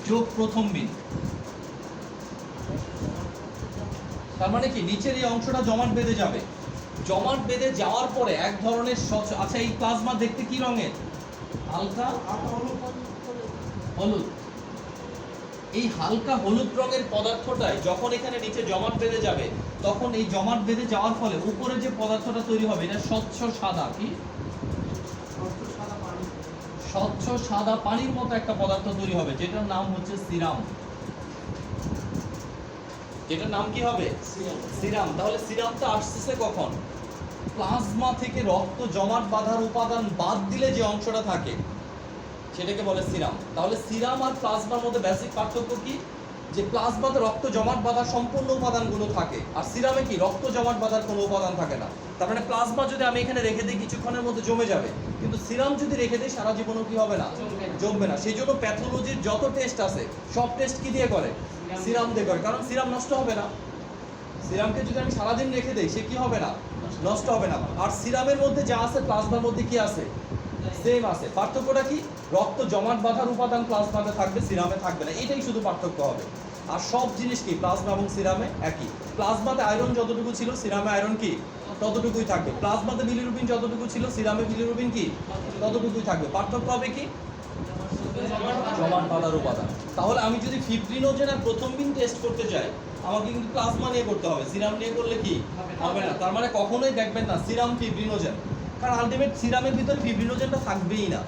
যোগ প্রথম বিন তার মানে কি নিচের এই অংশটা জমাট বেঁধে যাবে জমাট বেঁধে যাওয়ার পরে এক ধরনের আচ্ছা এই প্লাজমা দেখতে কি রঙের হালকা হলুদ এই হালকা হলুদ রঙের পদার্থটাই যখন এখানে নিচে জমাট বেঁধে যাবে তখন এই জমাট বেঁধে যাওয়ার ফলে উপরে যে পদার্থটা তৈরি হবে এটা স্বচ্ছ সাদা কি স্বচ্ছ সাদা পানির মতো একটা পদার্থ তৈরি হবে যেটার নাম হচ্ছে সিরাম যেটার নাম কি হবে সিরাম তাহলে সিরামটা আসছে কখন প্লাজমা থেকে রক্ত জমাট বাঁধার উপাদান বাদ দিলে যে অংশটা থাকে সেটাকে বলে সিরাম তাহলে সিরাম আর প্লাজমার মধ্যে বেসিক পার্থক্য কি যে প্লাজমাতে রক্ত জমাট বাঁধার সম্পূর্ণ উপাদানগুলো থাকে, আর সিরামে কি রক্ত জমাট বাঁধার কোনো উপাদান থাকে না। তার মানে প্লাজমা যদি আমি এখানে রেখে দিই কিছুক্ষণের মধ্যে জমে যাবে, কিন্তু সিরাম যদি রেখে দিই সারা জীবনও কি হবে না, জমবে না। সেই জন্য প্যাথোলজির যত টেস্ট আছে সব টেস্ট কি দিয়ে করে, সিরাম দিয়ে করে, কারণ সিরাম নষ্ট হবে না। সিরামকে যদি আমি সারাদিন রেখে দেই সে কি হবে না, নষ্ট হবে না। আর সিরামের মধ্যে যা আছে প্লাজমার মধ্যে কি আছে, সেম আছে। পার্থক্যটা কি, রক্ত জমাট বাঁধার উপাদান প্লাজমাতে থাকবে, সিরামে থাকবে না, এটাই শুধু পার্থক্য হবে। আর সব জিনিস কি প্লাজমা এবং সিরামে একই। প্লাজমাতে আয়রন যতটুকু ছিল সিরামে আয়রন কি ততটুকুই থাকবে। প্লাজমাতে বিলিরুবিন যতটুকু ছিল সিরামে বিলিরুবিন কি ততটুকুই থাকবে। পার্থক্য হবে কি, জমাট বাঁধার উপাদান। তাহলে আমি যদি ফিব্রিনোজেন আর প্রথমবিন টেস্ট করতে চাই আমাকে কিন্তু প্লাজমা নিয়ে করতে হবে, সিরাম নিয়ে করলে কি হবে না। তার মানে কখনোই দেখবেন না সিরাম ফিব্রিনোজেন, কারণ আলটিমেট সিরামের ভিতরে ফিব্রিনোজেনটা থাকবেই না।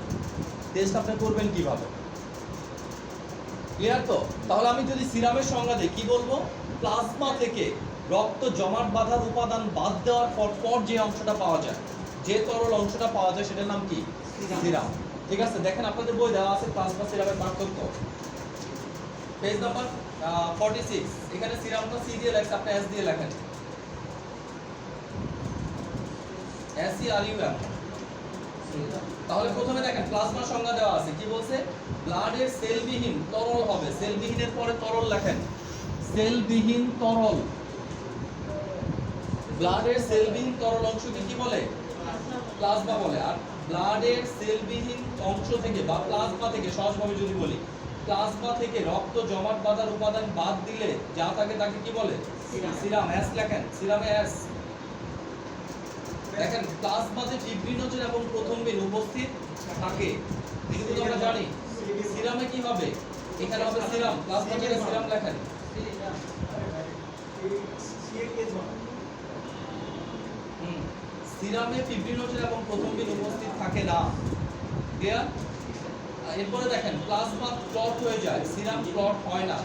টেস্ট আপনি করবেন কিভাবে, ক্লিয়ার তো? তাহলে আমি যদি সিরামের সংজ্ঞা দিই কি বলবো, প্লাজমা থেকে রক্ত জমাট বাঁধার উপাদান বাদ দেওয়ার পর যে অংশটা পাওয়া যায়, যে তরল অংশটা পাওয়া যায় সেটার নাম কি, সিরাম। ঠিক আছে, দেখেন আপনাদের বই দেওয়া আছে প্লাজমা সিরামের পার্থক্য, পেজ নাম্বার 46। এখানে সিরামটা সি দিয়ে লেখা, আপনি এস দিয়ে লেখেন, S C R U M. তাহলে প্রথমে দেখেন প্লাজমা সংজ্ঞা দেওয়া আছে, কি বলছে, ব্লাডের সেলবিহীন তরল হবে, সেলবিহীনের পরে তরল লেখেন, সেলবিহীন তরল। ব্লাডের সেলবিহীন তরল অংশকে কি বলে, প্লাজমা বলে। আর ব্লাডের সেলবিহীন অংশ থেকে বা প্লাজমা থেকে, সহজভাবে যদি বলি, প্লাজমা থেকে রক্ত জমাট বাঁধার উপাদান বাদ দিলে যা থাকে তাকে কি বলে, সিরাম। এস লেখেন, সিরামে এস। দেখেন প্লাজমাতে ফিব্রিনোজেন এবং প্রথমবিন উপস্থিত থাকে, এটা কিন্তু আমরা জানি। সিরামে কি হবে, এখানে হবে সিরাম, প্লাজমা থেকে সিরাম লেখেন। সিরামে ফিব্রিনোজেন এবং প্রথমবিন উপস্থিত থাকে না, ক্লিয়ার? এরপরে দেখেন প্লাজমা ক্লট হয়ে যায়, সিরাম ক্লট হয় না।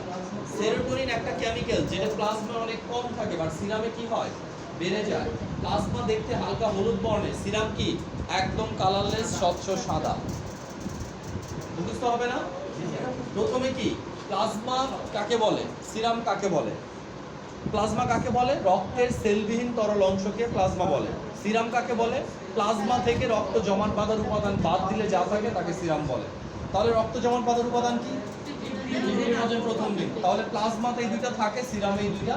সেরোটোনিন একটা কেমিক্যাল যেটা প্লাজমা অনেক কম থাকে, বাট সিরামে কি হয়, বেড়ে যায়। প্লাজমা দেখতে হালকা হলুদ বর্ণের, সিরাম কি একদম কালারলেস, স্বচ্ছ সাদা। বুঝতে হবে না? প্রথমে কি, প্লাজমা কাকে বলে, সিরাম কাকে বলে? প্লাজমা কাকে বলে, রক্তের সেলবিহীন তরল অংশকে প্লাজমা বলে। সিরাম কাকে বলে, প্লাজমা থেকে রক্ত জমাট বাঁধার উপাদান বাদ দিলে যা থাকে তাকে সিরাম বলে। তাহলে রক্ত জমাট বাঁধার উপাদান কি, ফিব্রিনোজেন প্রথমবিন। তাহলে প্লাজমাতে এই দুইটা থাকে, সিরামে এই দুইটা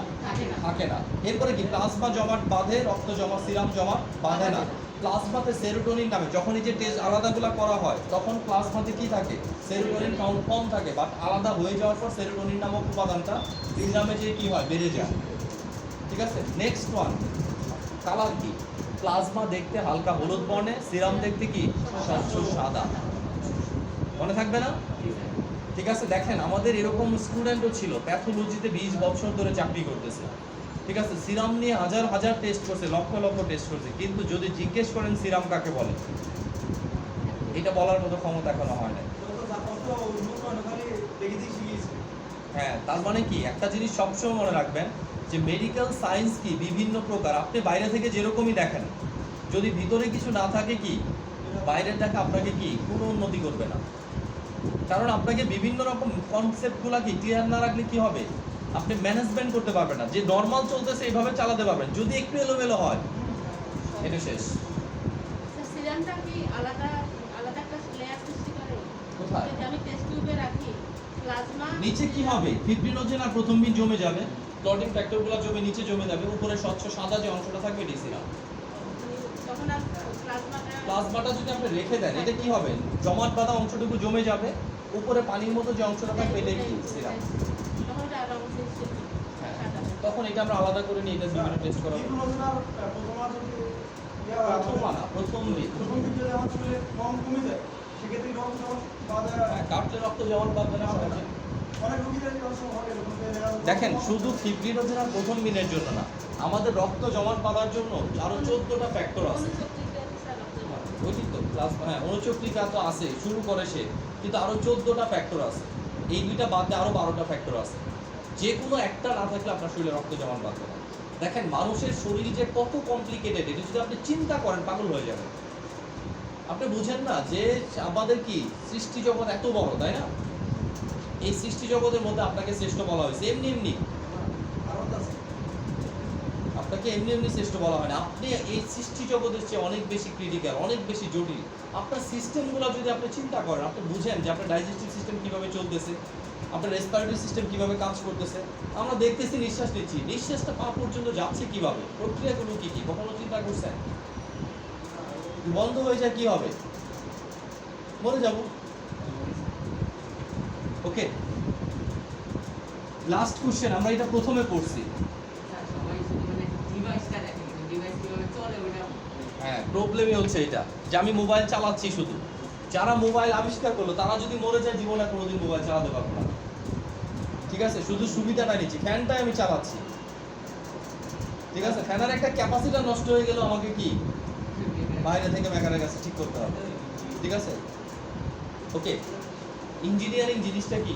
থাকে না। এরপরে কি, প্লাজমা জমাট বাঁধে, রক্ত জমা, সিরাম জমাট বাঁধে না। প্লাজমাতে সেরোটোনিন নামে যখন এই যে টেস্ট আলাদাগুলা করা হয় তখন প্লাজমাতে কি থাকে, সেরোটোনিন কাউন্ট কম থাকে, বাট আলাদা হয়ে যাওয়ার পর সেরোটোনিন নামক উপাদানটা সিরামে যে কি হয়, বেড়ে যায়। ঠিক আছে, নেক্সট ওয়ান, কালার কি, প্লাজমা দেখতে হালকা হলুদ বর্ণে, সিরাম দেখতে কি স্বচ্ছ সাদা। মনে থাকবে না? ঠিক আছে, দেখেন আমাদের এরকম স্টুডেন্টও ছিল প্যাথোলজিতে 20 বছর ধরে চাকরি করতেছে। ঠিক আছে, সিরাম নিয়ে হাজার হাজার টেস্ট করছে, লক্ষ লক্ষ টেস্ট করছে, কিন্তু যদি জিজ্ঞেস করেন সিরাম কাকে বলে, এটা বলার মতো ক্ষমতা এখনো হয় না। হ্যাঁ, তার মানে কি, একটা জিনিস সবসময় মনে রাখবেন যে মেডিকেল সায়েন্স কি বিভিন্ন প্রকার। আপনি বাইরে থেকে যেরকমই দেখেন, যদি ভিতরে কিছু না থাকে কি, বাইরের দেখা আপনাকে কি কোনো উন্নতি করবে না। কারণ আপনাকে বিভিন্ন রকম কনসেপ্টগুলা কি ক্লিয়ার না রাখলে কি হবে, আপনি ম্যানেজমেন্ট করতে পারবেন না। যে নর্মাল চলতেছে এইভাবে চালাতে পারবেন, যদি একটু এলোমেলো হয় এটা শেষ। সিরামটা কি আলাদা আলাদা একটা লেয়ার সৃষ্টি করে? কোথায়? যদি আমি টেস্ট টিউবে রাখি প্লাজমা, নিচে কি হবে, ফিব্রিনোজেন আর প্রথমবিন জমে যাবে, ক্লটিং ফ্যাক্টরগুলো জমে নিচে জমে যাবে, উপরে স্বচ্ছ সাদা যে অংশটা থাকবে এটি সিরাম। তখন আর প্লাজমাটা যদি আপনি রেখে দেন এটা কি হবে, জমাট বাঁধা অংশটুকু জমে যাবে, উপরে পানির মতো যে অংশটা থাকবে এটাই কি সিরাম। তখন এটা রং সৃষ্টি হ্যাঁ, সাদা। তখন এটা আমরা আলাদা করে নিয়ে এটা বিভিন্ন টেস্ট করা হবে। প্রথমবিন কাটলে রক্ত জমাট বাঁধবে না সহজে। দেখেন শুধু ফিব্রিনোজেন আর প্রথমবিনের জন্য না, আমাদের রক্ত জমাট বাঁধার জন্য আরো 14টা ফ্যাক্টর আছে। ওই তো প্লাজমা, হ্যাঁ 39টা তো আছে, শুরু করে সে, কিন্তু আরো 14টা ফ্যাক্টর আছে। এই দুইটা বাদ দিয়ে আরো 12টা ফ্যাক্টর আছে। যে কোনো একটা না থাকলে আপনার শরীরে রক্ত জমাট বাঁধবে না। দেখেন মানুষের শরীর যে কত কমপ্লিকেটেড, এটা যদি আপনি চিন্তা করেন পাগল হয়ে যাবেন। আপনি বুঝেন না যে আমাদের কি সৃষ্টি জগৎ এত বড়, তাই না? এই সৃষ্টি জগতের মধ্যে আপনাকে শ্রেষ্ঠ বলা হয়েছে এমনি এমনি, কারণ আছে আপনাকে এমনি এমনি শ্রেষ্ঠ বলা হয় না। আপনি এই সৃষ্টি জগতের চেয়ে অনেক বেশি ক্রিটিক্যাল, অনেক বেশি জটিল। আপনার সিস্টেমগুলো যদি আপনি চিন্তা করেন, আপনি বুঝেন যে আপনার ডাইজেস্টিভ সিস্টেম কীভাবে চলতেছে, আপনার রেসপিরেটরি সিস্টেম কীভাবে কাজ করতেছে। আমরা দেখতেছি নিঃশ্বাস নিচ্ছি, নিঃশ্বাসটা পা পর্যন্ত যাচ্ছে কীভাবে, প্রক্রিয়াগুলো কী কী, কখনো চিন্তা করছেন? বন্ধ হয়ে যায় কী হবে? মরে যাব। ওকে, লাস্ট কোশ্চেন, আমরা এটা প্রথমে পড়ছি। হ্যাঁ, প্রবলেমই হচ্ছে এটা যে আমি মোবাইল চালাচ্ছি শুধু। যারা মোবাইল আবিষ্কার করলো তারা যদি মরে যায় জীবনে কোনোদিন মোবাইল চালাতে পারবো না। ঠিক আছে, শুধু সুবিধাটা নিচ্ছি, ফ্যানটাই আমি চালাচ্ছি। ঠিক আছে, ফ্যানের একটা ক্যাপাসিটি নষ্ট হয়ে গেল, আমাকে কি বাইরে থেকে মেকারের কাছে ঠিক করতে হবে। ঠিক আছে, ওকে। ইঞ্জিনিয়ারিং জিনিসটা কি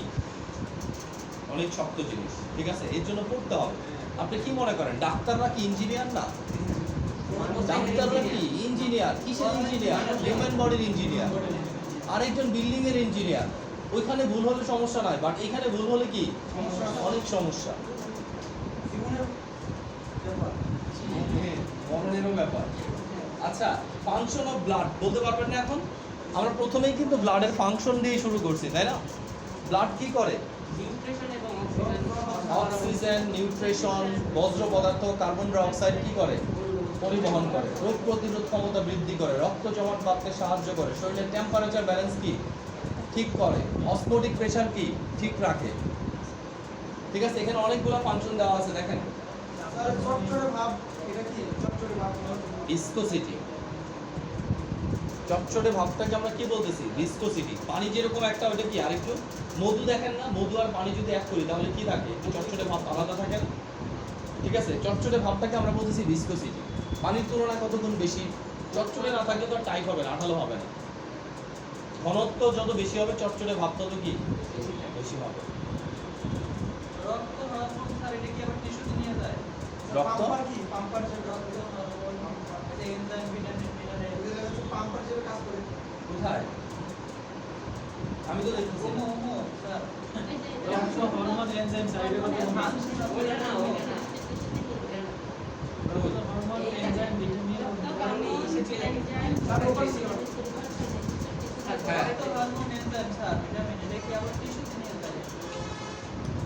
অনেক শক্ত জিনিস। ঠিক আছে, এর জন্য পড়তে হবে। আপনি কি মনে করেন ডাক্তাররা কি ইঞ্জিনিয়ার না? ডাক্তাররা কি ইঞ্জিনিয়ার? কিসের ইঞ্জিনিয়ার? হিউম্যান বডির ইঞ্জিনিয়ার। আরেকজন বিল্ডিং এর ইঞ্জিনিয়ার। ওইখানে ভুল হলে সমস্যা নাই, বাট এখানে ভুল হলে কি অনেক সমস্যা। জীবনের ব্যাপার মরণেরও ব্যাপার। আচ্ছা, ফাংশন অফ ব্লাড বলতে পারবেন না এখন? আমরা প্রথমেই কিন্তু ব্লাডের ফাংশন দিয়ে শুরু করছি, তাই না? ব্লাড কি করে? অক্সিজেন, নিউট্রিশন, বজ্র পদার্থ, কার্বন ডাই অক্সাইড কি করে? পরিবহন করে। রোগ প্রতিরোধ ক্ষমতা বৃদ্ধি করে, রক্ত জমাট বাঁধতে সাহায্য করে, শরীরের টেম্পারেচার ব্যালেন্স কি ঠিক করে, অসমোটিক প্রেসার কি ঠিক রাখে। ঠিক আছে, এখানে অনেকগুলো ফাংশন দেওয়া আছে, দেখেন। স্যার চটচটে ভাব, এটা কি চটচটে ভাব? ভিসকোসিটি। চটচটে ভাবটাকে আমরা কি বলতেছি? ভিসকোসিটি। পানি যেরকম একটা, ওটা কি আরেকটু মধু, দেখেন না, মধু আর পানি যদি এক করি তাহলে কি থাকে? একটু চটচটে ভাব আলাদা থাকে না? ঠিক আছে, চটচটে ভাবটাকে আমরা বলতেছি ভিসকোসিটি। পানির তুলনায় কত গুণ বেশি। চটচটে না থাকলে তো আর টাইট হবে না, আঠালো হবে না। ঘনত্ব যত বেশি হবে চটচটে ভাব তত কি বেশি হবে। রক্ত হরমোন স্যার এটা কি আবার টিস্যুতে নিয়ে যায়? রক্ত পাম্পার কি? পাম্পার যে রক্ত এটা এনজাইম ভিটামিন মিনারেল ওদের কাছে পাম্পার যে কাজ করে। কোথায়? আমি তো দেখতেছি না। স্যার রক্ত হরমোন এনজাইম সাইডে কথা হরমোন এনজাইম ভিটামিন স্যার ওপার ছিল। হ্যাঁ, তো হরমোন এনজাইম স্যার ভিটামিন এটা কি আবার টিস্যুতে নিয়ে যায়?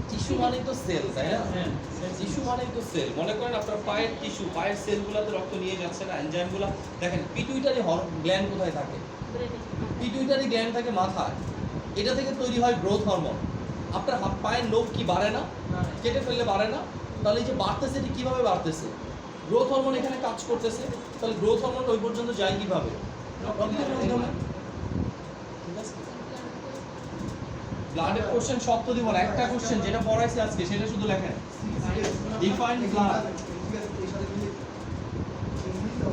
টিস্যু মানেই তো সেল, তাই না? হ্যাঁ, টিস্যু মানেই তো সেল। মনে করেন আপনার পায়ের টিস্যু, পায়ের সেলগুলোতে রক্ত নিয়ে যাচ্ছে না, এনজাইমগুলো। দেখেন পিটুইটারি গ্ল্যান্ড কোথায় থাকে? পিটুইটারি গ্ল্যান্ড থাকে মাথায়। এটা থেকে তৈরি হয় গ্রোথ হরমোন। আপনার হাত পায়ের নখ কি বাড়ে না? কেটে ফেললে বাড়ে না? তাহলে এই যে বাড়তেছে, এটি কিভাবে বাড়তেছে? গ্রোথ হরমোন এখানে কাজ করতেছে। তাহলে গ্রোথ হরমোন ওই পর্যন্ত যায় কিভাবে? রক্তের মাধ্যমে। ঠিক আছে, ব্লাডের কোশ্চেন সব তো দিব না, একটা কোশ্চেন যেটা পড়াইছি আজকে সেটা শুধু লেখেন। Define blood. ঠিক আছে, এর সাথে মিলিয়ে মিলিয়ে দাও।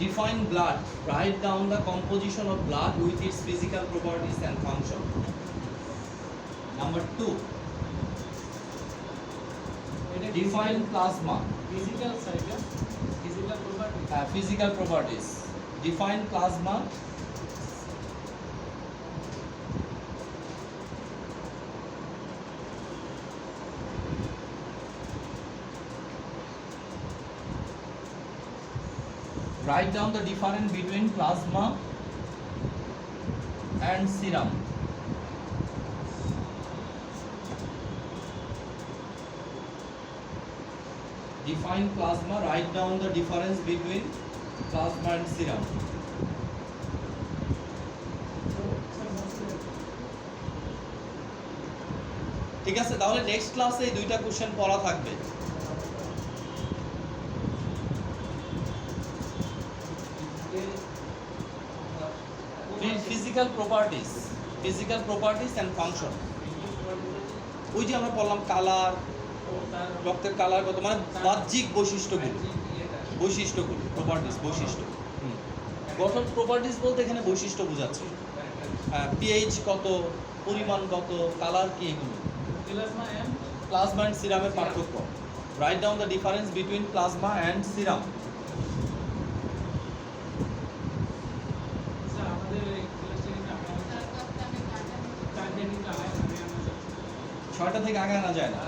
Define blood. Write down the composition of blood with its physical properties and function. Number 2. Define plasma. Physical সাইডে physical property Physical properties. Define plasma. Write down the difference between plasma and serum. Define plasma. Write down the difference between plasma and serum. ঠিক আছে, তাহলে নেক্সট ক্লাসে এই দুইটা কোশ্চেন পড়া থাকবে। Physical physical properties and function. ওই যে আমরা বললাম কালার, রক্তের কালার কত, মানে বাহ্যিক বৈশিষ্ট্যগুলো প্রপার্টিস, বৈশিষ্ট্য। গঠন প্রপার্টিস বলতে এখানে বৈশিষ্ট্য বোঝাচ্ছে। পিএইচ কত, পরিমাণ কত, কালার কি, এগুলো। প্লাজমা এন্ড প্লাজমা অ্যান্ড সিরামের পার্থক্য। Write down the difference between plasma and serum. Sir আমাদের এই ক্লাসে ছয়টা থেকে আগে আনা যায় না,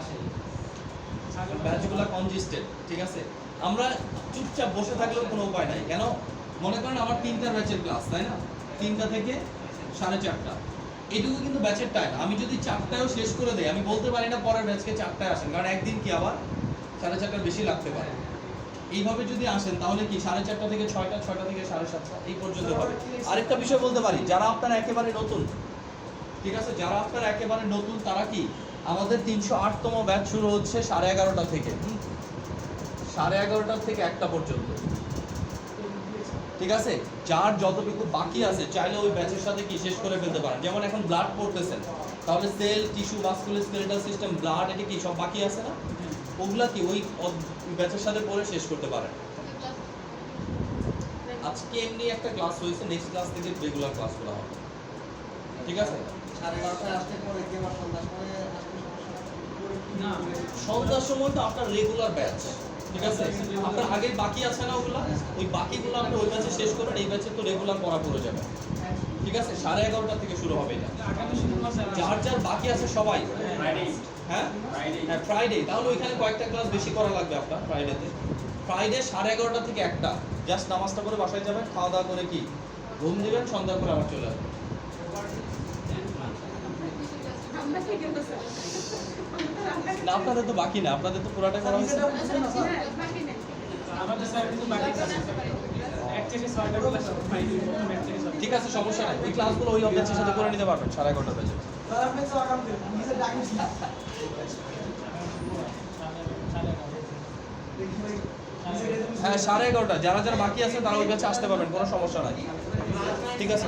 ব্যাচগুলো কনজিস্টেড, ঠিক আছে। আমরা চুপচাপ বসে থাকলেও কোনো উপায় নাই। কেন, মনে করেন আমার 3টা ব্যাচের ক্লাস, তাই না, 3টা থেকে 4:30, এটুকু কিন্তু ব্যাচের টাইম। আমি যদি 4টায়ও শেষ করে দেই, আমি বলতে পারি না পরের ব্যাচকে 4টায় আসেন, কারণ একদিন কি আবার 4:30 বেশি লাগতে পারে। এইভাবে যদি আসেন তাহলে কি 4:30 থেকে 6টা, 6টা থেকে 7:30 এই পর্যন্ত হবে। আরেকটা বিষয় বলতে পারি, যারা আপনারা একেবারে নতুন, ঠিক আছে, যারা আপনারা একেবারে নতুন তারা কি, আমাদের 308তম ব্যাচ শুরু হচ্ছে 11:30 থেকে, 11:30 থেকে 1টা পর্যন্ত, ঠিক আছে। যার যতটুকু বাকি আছে চাইলে ওই ব্যাচের সাথে কি শেষ করে ফেলতে পারেন। যেমন এখন ব্লাড পড়তেছেন, তাহলে cell, tissue, muscular skeletal system, blood, এটা কি সব বাকি আছে না, ওগুলা কি ওই ব্যাচের সাথে পড়ে শেষ করতে পারেন। আজকে এমনি একটা ক্লাস হয়েছে, নেক্সট ক্লাস থেকে রেগুলার ক্লাস করা হবে, ঠিক আছে। 12:30 আসতে পরে কি আবার সন্ধ্যার সময় আসতে না সন্ধ্যার সময় তো আপনার রেগুলার ব্যাচ, ঠিক আছে। আপনার আগে বাকি আছে না ওগুলা, ওই বাকিগুলো আপনি ওই ব্যাচে শেষ করেন, এই ব্যাচে তো রেগুলার পড়া পড়ে যাবে, ঠিক আছে। 11:30 থেকে শুরু হবে এটা। আগামী শুক্রবার স্যার যার যার বাকি আছে সবাই, হ্যাঁ হ্যাঁ ফ্রাইডে, তাহলে ওইখানে কয়েকটা ক্লাস বেশি করা লাগবে আপনার ফ্রাইডেতে। ফ্রাইডে 11:30 থেকে 1টা, জাস্ট নামাজটা করে বাসায় যাবেন, খাওয়া দাওয়া করে কি ঘুম দিবেন, সন্ধ্যা করে আবার চলে আসবেন। আমরা থেকে বসে না আপনাদের তো বাকি না, আপনাদের তো পুরাটা করা হয়েছে। বাকি নেই আমাদের স্যার কিন্তু বাকি আছে 1 থেকে 6টা ক্লাস ফাইনাল প্রথম 1 থেকে 6টা। ঠিক আছে, সমস্যা নাই, ওই ক্লাসগুলো ওই ব্যাচের সাথে করে নিতে পারবেন 11:30 ব্যাচে। তার আপনি তো আগামী নিজে ডাকিছি দেখি ভাই হ্যাঁ 11:30, যারা যারা বাকি আছে তারা ওই ব্যাচে আসতে পারবেন, কোনো সমস্যা নাই, ঠিক আছে।